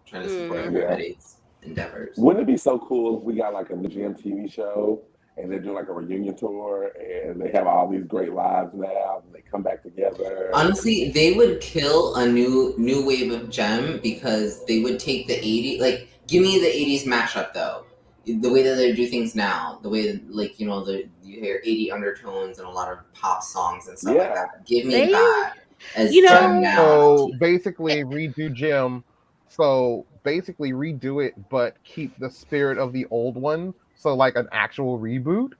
Trying to support everybody. endeavors. Wouldn't it be so cool if we got like a new Gem TV show and they do like a reunion tour and they have all these great lives now and they come back together? Honestly, they would kill a new wave of Gem because they would take the 80s, like, give me the 80s mashup though. The way that they do things now, the way that, like, you know, you hear 80 undertones and a lot of pop songs and stuff like that. Give me that as Gem now. So basically redo Gem. So basically redo it, but keep the spirit of the old one. So like an actual reboot.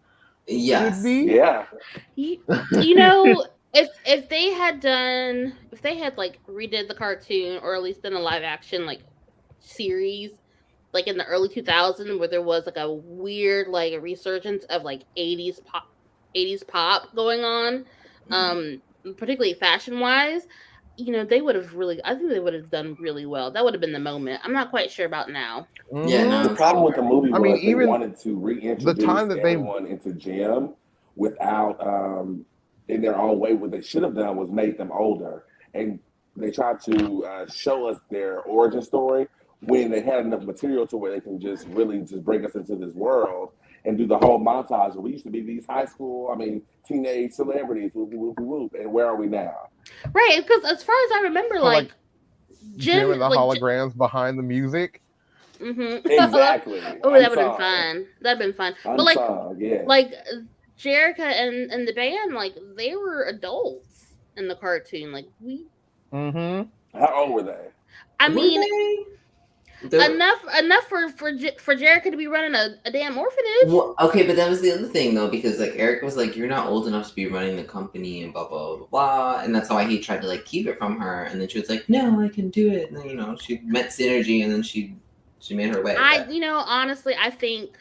Yes. Would be? Yeah. You know, if they had like redid the cartoon or at least done a live action like series like in the early 2000s where there was like a weird like a resurgence of like 80s pop going on, particularly fashion wise, you know, they would have I think they would have done really well. That would have been the moment. I'm not quite sure about now. Yeah, no, the problem with the movie was they even wanted to reintroduce the time that everyone into Gem without in their own way. What they should have done was made them older, and they tried to show us their origin story when they had enough material to where they can just really just bring us into this world and do the whole montage. We used to be these teenage celebrities, whoop, whoop, whoop, and where are we now? Right, because as far as I remember, like Gem and the holograms behind the music. Mm-hmm. Exactly. Oh, that would have been fun. That'd been fun. But like Jerrica and the band, like they were adults in the cartoon. Like we. Mm-hmm. How old were they? I mean, enough for Jerrica to be running a damn orphanage. Well, okay, but that was the other thing though, because like Eric was like, "You're not old enough to be running the company," and blah blah blah blah, and that's why he tried to like keep it from her, and then she was like, "No, I can do it," and then, you know, she met Synergy, and then she made her way. You know, honestly, I think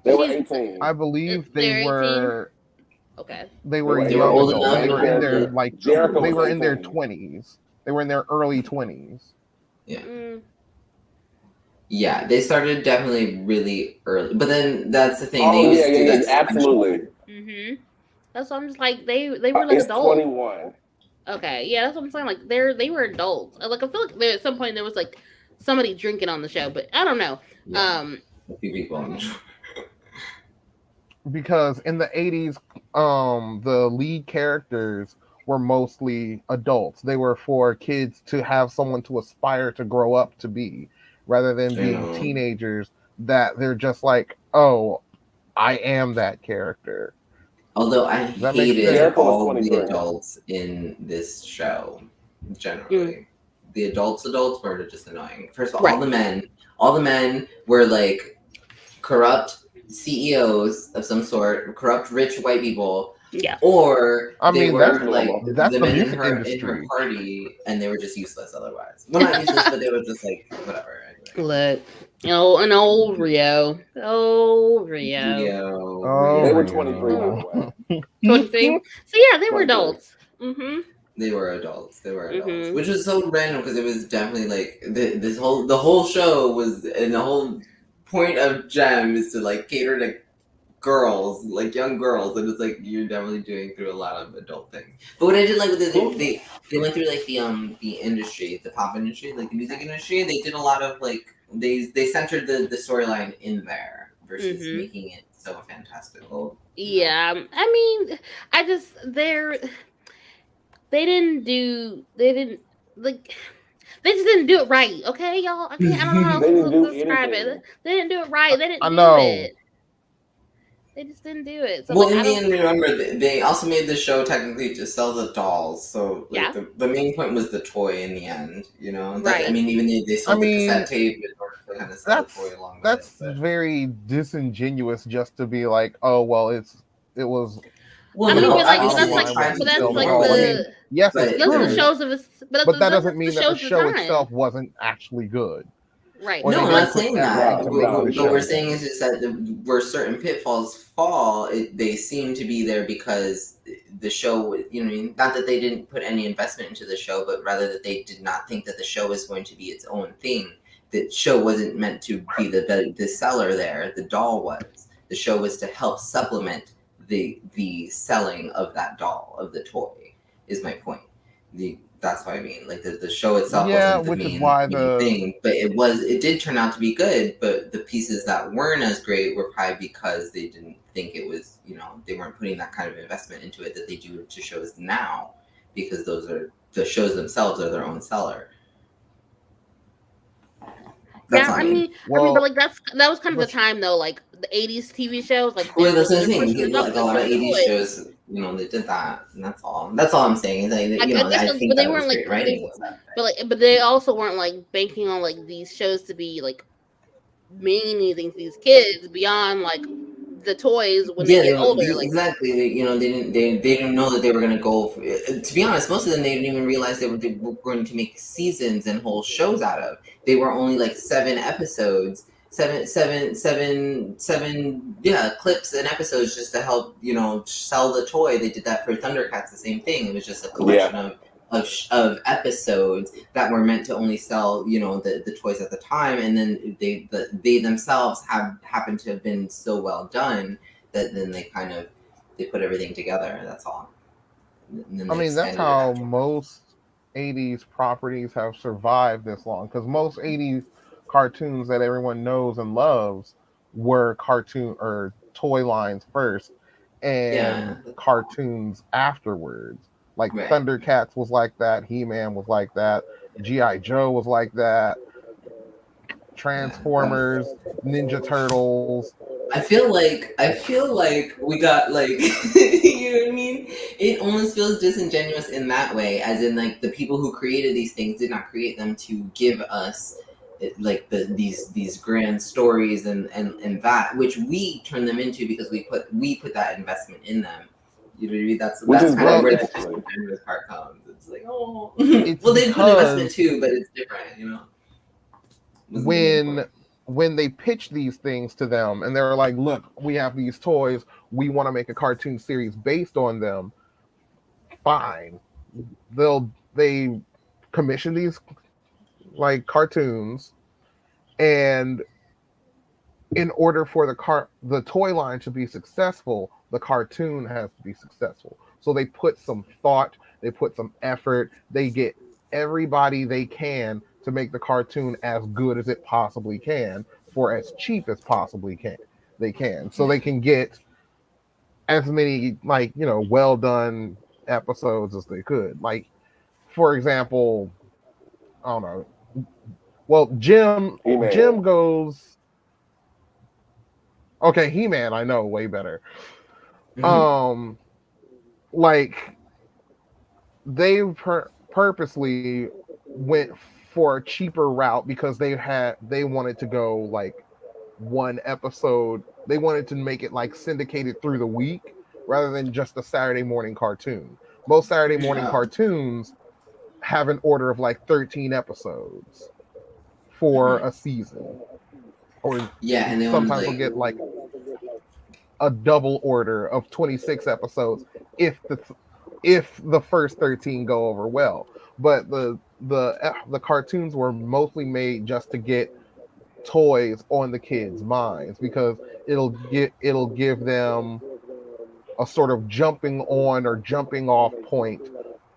they were 18. I believe they were. 18? Okay. They were young old enough. They were in their like. Jericho they were in 18. their 20s. They were in their early 20s. Yeah. Yeah, they started definitely really early, but then that's the thing. Oh, they used yeah, absolutely. Mm-hmm. That's what I'm just like. They were like adults. 21. Okay, yeah, that's what I'm saying. Like they were adults. Like I feel like there at some point there was like somebody drinking on the show, but I don't know. Yeah. A few people on the show. Because in the 80s, the lead characters were mostly adults. They were for kids to have someone to aspire to grow up to be, rather than being teenagers that they're just like, oh, I am that character. Although I hated all the adults in this show, generally. The adults were just annoying. First of all, all the men were like corrupt CEOs of some sort, corrupt rich white people. Yeah. Or they were like that's the men in industry. her party, and they were just useless otherwise. Well, not useless, but they were just like whatever. Look, an old Rio. Oh, Rio. Oh, they were 23, by the way. 23. So yeah, they were adults. Mm-hmm. They were adults, which was so random because it was definitely like the whole show was, and the whole point of Gem is to like cater to girls, like young girls, and it's like you're definitely doing through a lot of adult things. But what I did like with it, they went through like the industry, the pop industry, like the music industry. They did a lot of like they centered the storyline in there versus making it so fantastical. Yeah, I mean, they just didn't do it right, okay, y'all? I don't know how to describe it. They didn't do it right. They didn't do it. They just didn't do it. So, well, in the end, remember, they also made the show technically to sell the dolls. So like, the main point was the toy in the end, you know? Right. I mean, even they sold the cassette tape in order to kind of sell the toy along with it. That's very disingenuous just to be like, oh, well, it was... Well, yes, but the shows of us, but that doesn't mean that the show itself wasn't actually good. Right. No, I'm not saying that. What we're saying is that where certain pitfalls fall, they seem to be there because the show, you know, not that they didn't put any investment into the show, but rather that they did not think that the show was going to be its own thing. The show wasn't meant to be the seller there. The doll was. The show was to help supplement the selling of that doll, of the toy, is my point. That's what I mean. Like the show itself Yeah, wasn't the which is main, why main thing, but it did turn out to be good. But the pieces that weren't as great were probably because they didn't think it was, they weren't putting that kind of investment into it that they do to shows now, because the shows themselves are their own seller. That's Yeah, what I I mean. mean, well, but like that was kind of the time though, like the '80s TV shows, like Well, that's what I'm they're saying. pushing Like a lot of they're pushing 80s toys. shows, they did that, and that's all. That's all I'm saying. Is I guess, I like, think but they that it was weren't like great writing. but they also weren't like banking on like these shows to be like meaning anything to these kids beyond like the toys when they get older. Like, exactly. They didn't know that they were going to go. To be honest, most of them they didn't even realize they were going to make seasons and whole shows out of. They were only like 7 episodes, clips and episodes just to help sell the toy. They did that for Thundercats, the same thing. It was just a collection of episodes that were meant to only sell the toys at the time, and then they themselves happened to have been so well done that then they put everything together. That's all. I mean, that's how most 80s properties have survived this long, because most 80s cartoons that everyone knows and loves were cartoon or toy lines first and cartoons afterwards. Like Thundercats was like that, He-Man was like that, G.I. Joe was like that, Transformers, Ninja Turtles. I feel like we got like you know what I mean? It almost feels disingenuous in that way, as in like the people who created these things did not create them to give us like these grand stories and that which we turn them into because we put that investment in them. You know what I mean? That's kind of where the disingenuous part comes. It's like, oh, well, they put investment too, but it's different, When they pitch these things to them and they're like, look, we have these toys, we want to make a cartoon series based on them, fine. They commission these like cartoons, and in order for the toy line to be successful, the cartoon has to be successful. So they put some thought, they put some effort, they get everybody they can to make the cartoon as good as it possibly can for as cheap as possibly they can. So they can get as many well done episodes as they could. Like, for example, I don't know. Well, Jim goes. Okay, He-Man, I know way better. Mm-hmm. Like they purposely went for a cheaper route because they wanted to go like one episode. They wanted to make it like syndicated through the week rather than just a Saturday morning cartoon. Most Saturday morning cartoons have an order of like 13 episodes for a season. Or and sometimes we'll get like a double order of 26 episodes if the first 13 go over well. But the cartoons were mostly made just to get toys on the kids' minds because it'll give them a sort of jumping on or jumping off point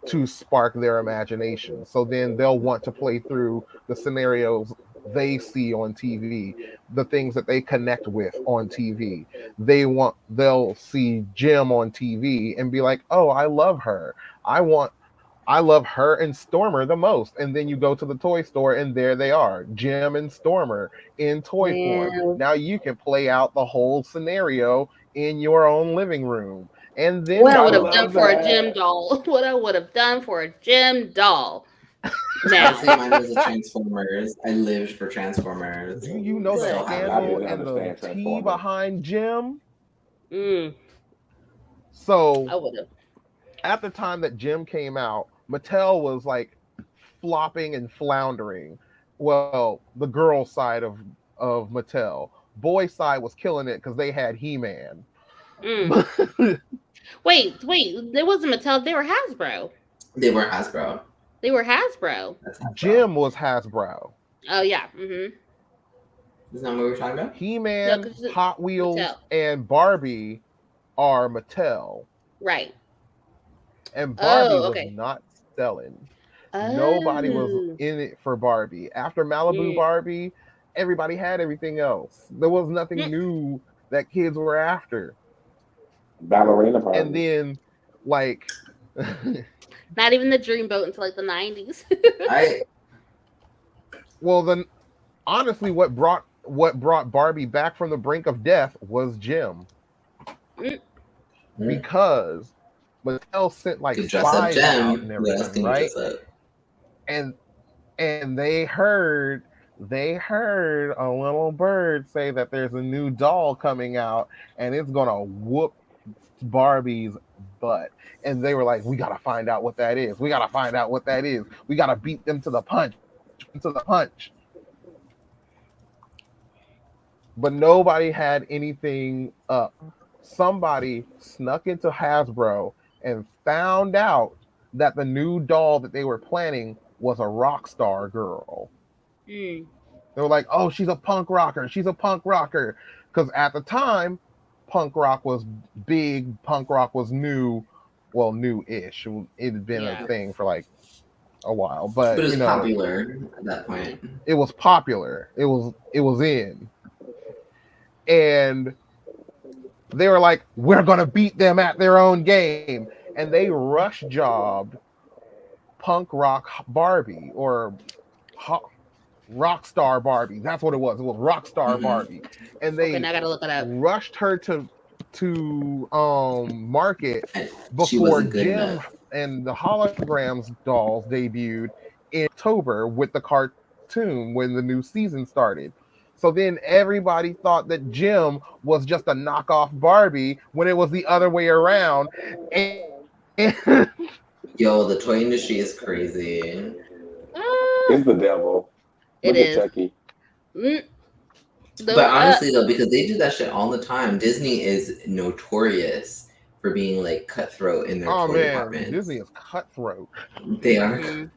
to spark their imagination. So then they'll want to play through the scenarios they see on TV, the things that they connect with on TV. They'll see Jim on TV and be like, "Oh, I love her. I love her and Stormer the most." And then you go to the toy store and there they are, Jim and Stormer in toy form. Now you can play out the whole scenario in your own living room. And then what I would have done for a Jim doll. What I would have done for a Jim doll. Honestly, mine was the Transformers. I lived for Transformers. Do you know the scandal and the tea behind Jim? So I would have. At the time that Jim came out, Mattel was like flopping and floundering. Well, the girl side of Mattel. Boy side was killing it because they had He-Man. Wait, there wasn't Mattel. They were Hasbro. They were Hasbro. Jim was Hasbro. Oh yeah. Mm-hmm. Is that what we were talking about? He-Man, Hot Wheels, and Barbie are Mattel. Right. And Barbie was not selling. Nobody was Oh. in it for Barbie. After Malibu Yeah. Barbie, everybody had everything else. There was nothing Mm. new that kids were after. Ballerina And Barbie. then, like, Not even the Dreamboat until like the 90s. I well, then honestly, what brought Barbie back from the brink of death was Jim, Mm. because Mattel sent like could dress up spies out Gem. and What else everything, can you right? dress up? And they heard a little bird say that there's a new doll coming out and it's gonna whoop Barbie's butt. And they were like, we gotta find out what that is. We gotta find out what that is. We gotta beat them to the punch. To the punch. But nobody had anything up. Somebody snuck into Hasbro and found out that the new doll that they were planning was a rock star girl. Mm. They were like, oh, she's a punk rocker. She's a punk rocker. Because at the time, punk rock was big. Punk rock was new. Well, new-ish. It had been Yeah. a thing for like a while. But But, it was popular at that point. it was popular. It was in. And they were like, we're going to beat them at their own game. And they rush jobbed punk rock Barbie, or rock star Barbie. That's what it was. It was rock star Barbie. And they Okay, now I gotta look it up. rushed her to market And she before wasn't good Jim enough. and the Holograms dolls debuted in October with the cartoon when the new season started. So then everybody thought that Jim was just a knockoff Barbie when it was the other way around. And Yo, the toy industry is crazy. It's the devil. It Look at is. Chucky. Mm. But honestly, though, because they do that shit all the time, Disney is notorious for being like cutthroat in their oh toy man, department. Disney is cutthroat. They are. Mhm.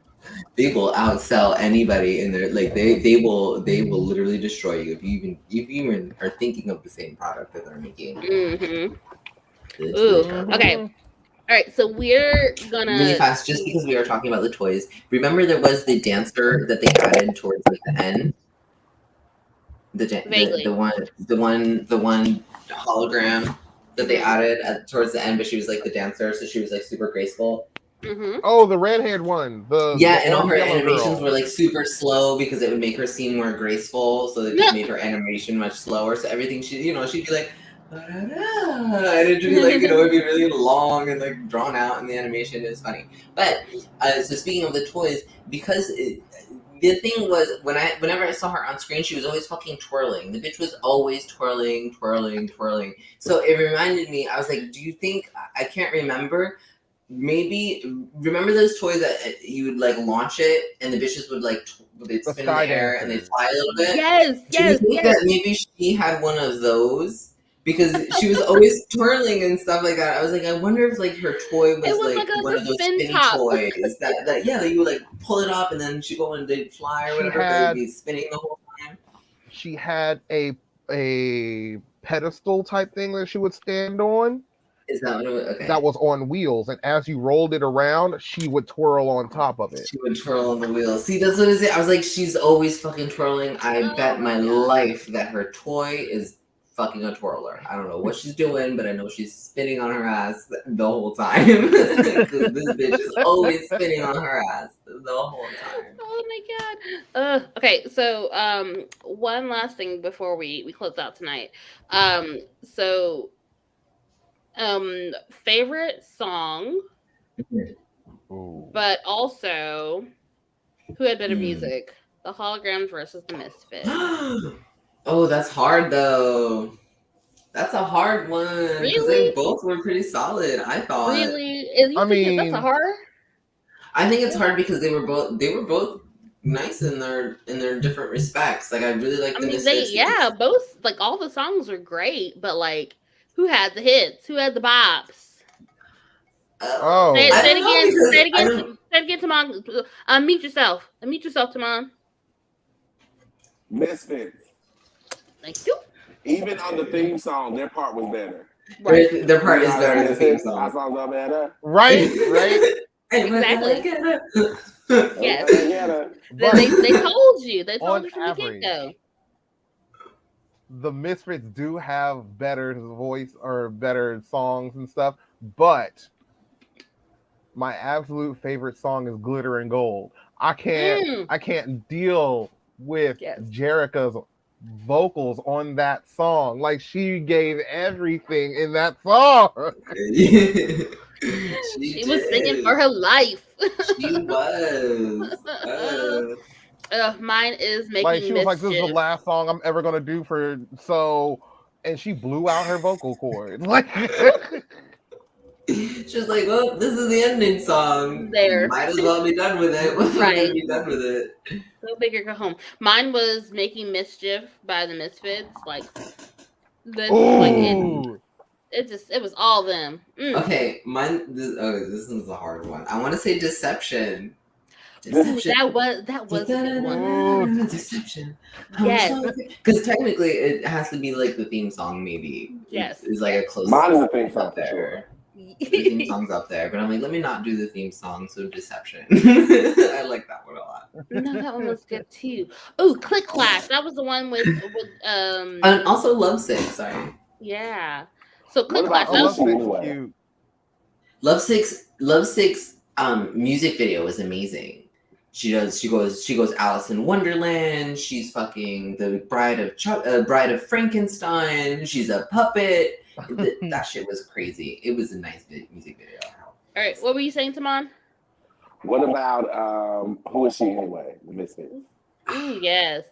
They will outsell anybody in their like. They will literally destroy you if you even are thinking of the same product that they're making. Mhm. It's Ooh. really terrible. Okay. All right. So we're gonna. Really fast, just because we are talking about the toys. Remember, there was the dancer that they added towards like the end. Vaguely. The one hologram that they added towards the end, but she was like the dancer, so she was like super graceful. Mhm. Oh, the redhead one. Yeah, and all her orange-yellow animations girl. were like super slow because it would make her seem more graceful. So it just made her animation much slower. So everything she'd be like, "Da-da-da," and it'd be like, it'd be really long and like drawn out in the animation. It was funny. But so speaking of the toys, because the thing was whenever I saw her on screen, she was always fucking twirling. The bitch was always twirling. So it reminded me. I was like, do you think I can't remember? Maybe remember those toys that you would like launch it and the bitches would like they'd spin in the air and they'd fly a little bit. Yes. Do you think that maybe she had one of those because she was always twirling and stuff like that? I was like, I wonder if like her toy was like one of those spinning toys that you would like pull it up and then she go and they'd fly or whatever, but it'd be spinning the whole time. She had a pedestal type thing that she would stand on. Is that what it was? Okay. That was on wheels, and as you rolled it around, she would twirl on top of it. She would twirl on the wheels. See, that's what it is. I was like, she's always fucking twirling. I bet my life that her toy is fucking a twirler. I don't know what she's doing, but I know she's spinning on her ass the whole time. Because this bitch is always spinning on her ass the whole time. Oh my god. Okay, so one last thing before we close out tonight. Favorite song, but also who had better music? The Holograms versus the Misfits. Oh, that's hard though. That's a hard one because Really? they both were pretty solid. I thought. Really? That's a hard. I think it's hard because they were both nice in their different respects. Like I really like the Misfits. Both like all the songs were great, but like who had the hits? Who had the bops? Say it again, Timon. Unmute yourself. Unmute yourself, Timon. Misfits. Thank you. Even on the theme song, their part was better. Right. Their part is better than the theme song. Our songs are better. Right. Exactly. Yes. But They told you. They told on you from the average, get-go. the Misfits do have better voice or better songs and stuff, but my absolute favorite song is Glitter and Gold. I can't deal with Jerica's vocals on that song. Like, she gave everything in that song. She was singing for her life. She was. Mine is Making Like, she was Mischief. like, this is the last song I'm ever gonna do for so, and she blew out her vocal cords. Like, she was like, well, this is the ending song. There. Might as well be done with it. We're gonna be done with it. Go big or go home. Mine was Making Mischief by the Misfits. Like, it was all them. Okay, this is a hard one. I want to say Deception. That was a good one. Deception. Yes. Because technically it has to be like the theme song, maybe. Yes. It's like a close. Mine is a theme song for sure. The theme song's up there, but I'm like, let me not do the theme song, so Deception. I like that one a lot. No, that one was good too. Oh, Click Clash. That was the one with and also Lovesick, sorry. Yeah. So Click Clash, that was cute. Lovesick's music video is amazing. She goes Alice in Wonderland. She's fucking the bride of Frankenstein. She's a puppet. That shit was crazy. It was a nice music video. All right, what were you saying, Tamon? What about Who Is She Anyway? The Misfits. Yes.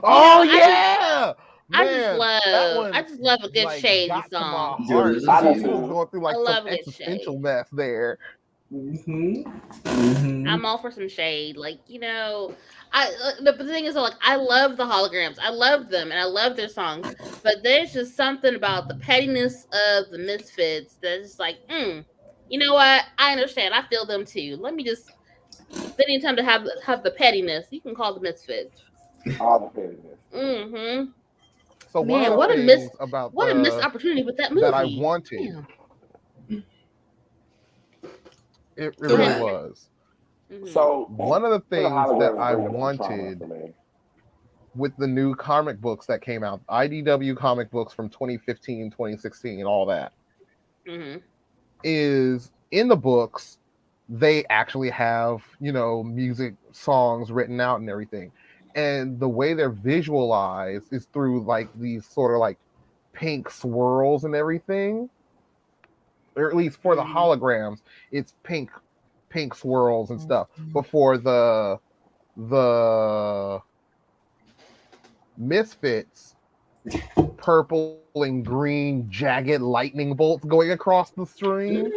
Oh yeah. I just love a good shady song. She was going through like some existential mess there. I'm all for some shade. Like, you know, the thing is, like, I love the Holograms. I love them and I love their songs. But there's just something about the pettiness of the Misfits that's just like, you know what? I understand. I feel them too. Let me just, if they need time to have the pettiness, you can call the Misfits. All the pettiness. So man, what a missed opportunity with that movie that I wanted. Damn. It really was. So one of the things that I wanted with the new comic books that came out, IDW comic books from 2015, 2016, all that, is in the books, they actually have, you know, music songs written out and everything. And the way they're visualized is through like these sort of like pink swirls and everything. Or at least for the holograms, it's pink swirls and stuff. But for the Misfits, purple and green jagged lightning bolts going across the screen.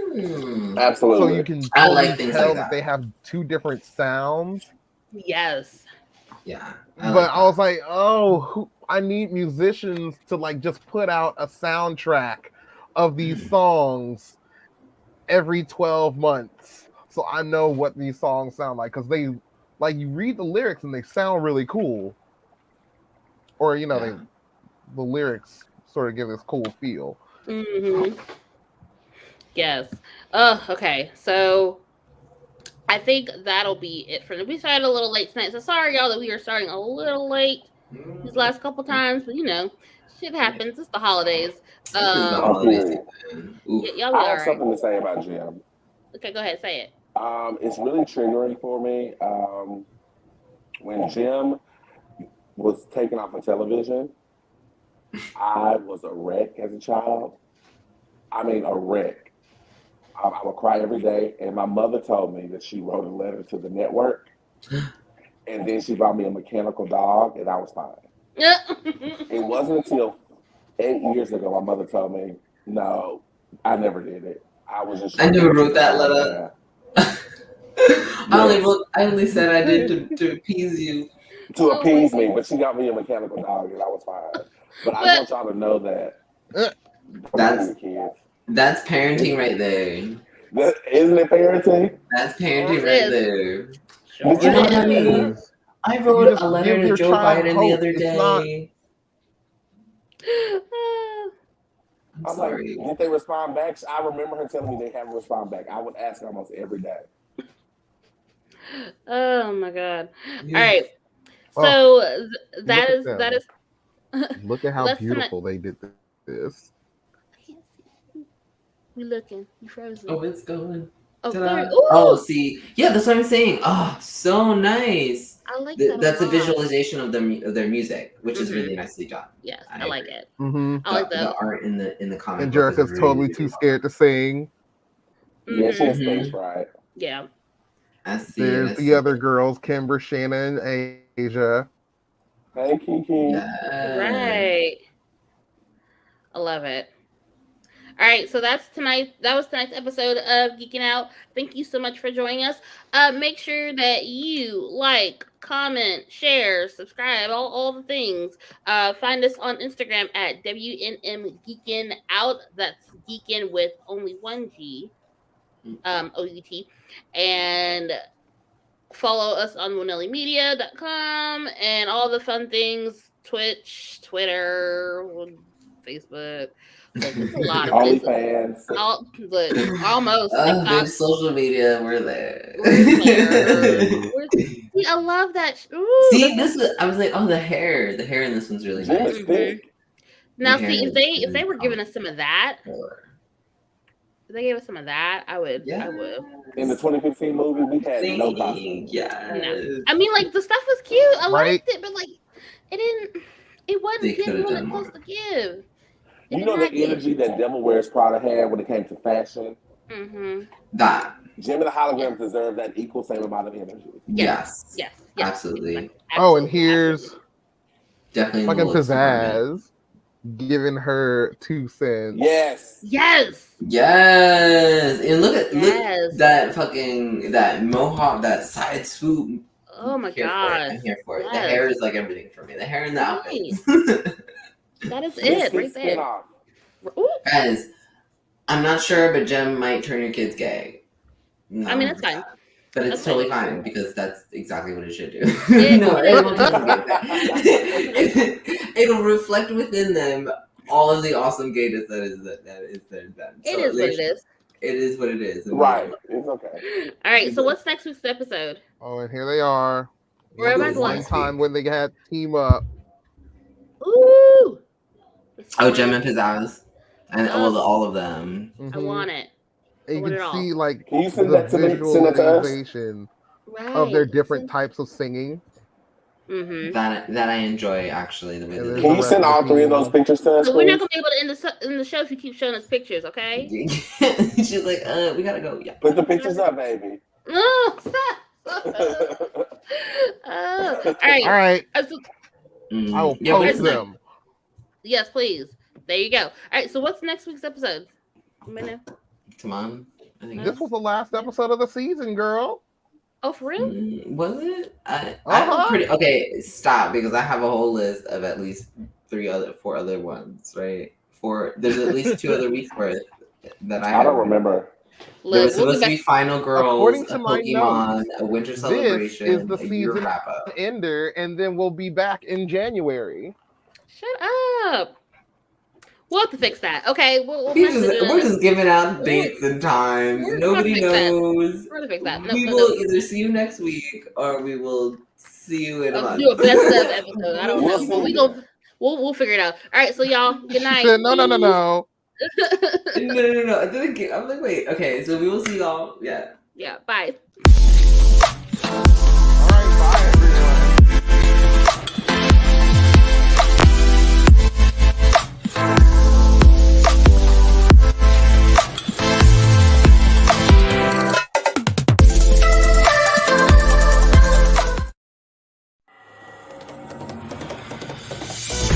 Absolutely. So you can tell that they have two different sounds. Yes. Yeah. I was like, I need musicians to like just put out a soundtrack of these songs every 12 months. So I know what these songs sound like. Because they, like, you read the lyrics and they sound really cool. Or, you know, the lyrics sort of give this cool feel. Yes. Okay. So I think that'll be it for. We started a little late tonight, so sorry y'all that we are starting a little late these last couple times, but you know, shit happens. It's the holidays. Y'all be I have something to say about Jim. Okay, go ahead, say it. It's really triggering for me. When Jim was taken off of television, I was a wreck as a child. I mean, a wreck. I would cry every day, and my mother told me that she wrote a letter to the network, and then she bought me a mechanical dog, and I was fine. It wasn't until 8 years ago my mother told me, no, I never did it. I never wrote that letter. I only said I did to appease you. To appease me, but she got me a mechanical dog, and I was fine. But I want y'all to know that that's parenting right there. Isn't it parenting? That's parenting right there. Sure. You know what I mean? I wrote a letter to Joe Biden the other day. I'm sorry. Like, did they respond back? I remember her telling me they haven't responded back. I would ask almost every day. Oh my god! Yeah. All right, Oh, so look at them. that is. Look at how Let's tonight. beautiful they did this. I can't see. You looking? You frozen? Oh, it's going. Oh, Ta-da. there. Ooh, Oh, see, yeah, that's what I'm saying. Oh, so nice. I like that. That's a lot. visualization of their music, which is really Mhm. nicely done. Yes, I I like agree. it. Mm-hmm. I like The that. art in the comic. And book is Jerica's really, totally really too well. scared to sing. Yeah, she has Mhm. stage fright. Yeah. I see There's it. the other girls, Kimber, Shanna, and Asia. Hey, Kiki. Yeah. Right. I love it. All right, so that was tonight's episode of Geeking Out. Thank you so much for joining us. Make sure that you like, comment, share, subscribe, all the things. Find us on Instagram at WNM Geekin Out. That's Geekin with only one G, OUT, and follow us on monellimedia.com and all the fun things: Twitch, Twitter, Facebook. Look, there's a lot of places. OnlyFans. Almost Big TikTok. social media, we're there. See, I love that. Ooh, See, I was like, oh, the hair in this one's really Jim nice. is thick. Now, The see, hair if is they were really giving us some of that, color. if they gave us some of that, I would. Yeah. I would. In the 2015 movie, we had no costume. Yes. I mean, like the stuff was cute. I Right. liked it, but like it didn't. It wasn't They giving could've what done it's more. supposed to give. You know the energy that Devil Wears Prada had when it came to fashion? Mm-hmm. That. Jim and the Holograms deserve that equal same amount of energy. Yes. Yes. Absolutely. Exactly. Oh, and here's Definitely fucking looks department. Pizzazz giving her 2 cents. Yes. Yes. Yes. And look Yes. that mohawk, that side swoop. Oh my I'm here for it. gosh. I'm here for it. The Yes. hair is like everything for me. The hair and the outfits. That is it Misfits right there. spinoff. Ooh. Guys, I'm not sure, but Jem might turn your kids gay. I mean, that's fine. But it's That's totally fine. fine because that's exactly what it should do. It No, is. it won't turn them gay. It'll reflect within them all of the awesome gayness that is them. It is what it is. It is what it is. And Right. It's okay. All right. So what's next week's episode? Oh, and here they are. Where am I Who's going? One time when they had team up. Ooh. Oh, Jem and Pizzazz. And Oh. all of them. I want it. And you want it can all. see like Can you send the that to me? Send that to us? visualization Right. of their different types of singing. Mm-hmm. That I enjoy actually the way And that there's Can the you rest send of the all 3 of those team. pictures to us, So we're not please? gonna be able to end the show if you keep showing us pictures, okay? She's like, we gotta go. Yeah. Put the pictures up, baby. Oh, all right. All right, So, I will Yeah, post but- them. yes, please. There you go. All right. So what's next week's episode? Let me know. Come on. I think This was the last episode of the season, girl. Oh, for real? Was it? I Uh-huh. pretty okay. Stop, because I have a whole list of at least 4 other ones. Right? There's at least 2 other weeks worth that I don't remember. There was Look, we'll supposed to be be Final Girls, According a to my Pokemon, notes, a Winter This Celebration, is the a year season wrap up. ender, and then we'll be back in January. Shut up. We'll have to fix that. Okay. We'll We're just giving out dates and times. We're Nobody gonna fix that. knows. We're gonna fix that. No, We no, will no. either see you next week or we will see you in a I'll month. do a best of episode. I don't We'll know. But see. we'll figure it out. All right. So y'all, good She night. said, no. No. I'm like, wait. Okay, so we will see y'all. Yeah. Yeah. Bye. All right, bye.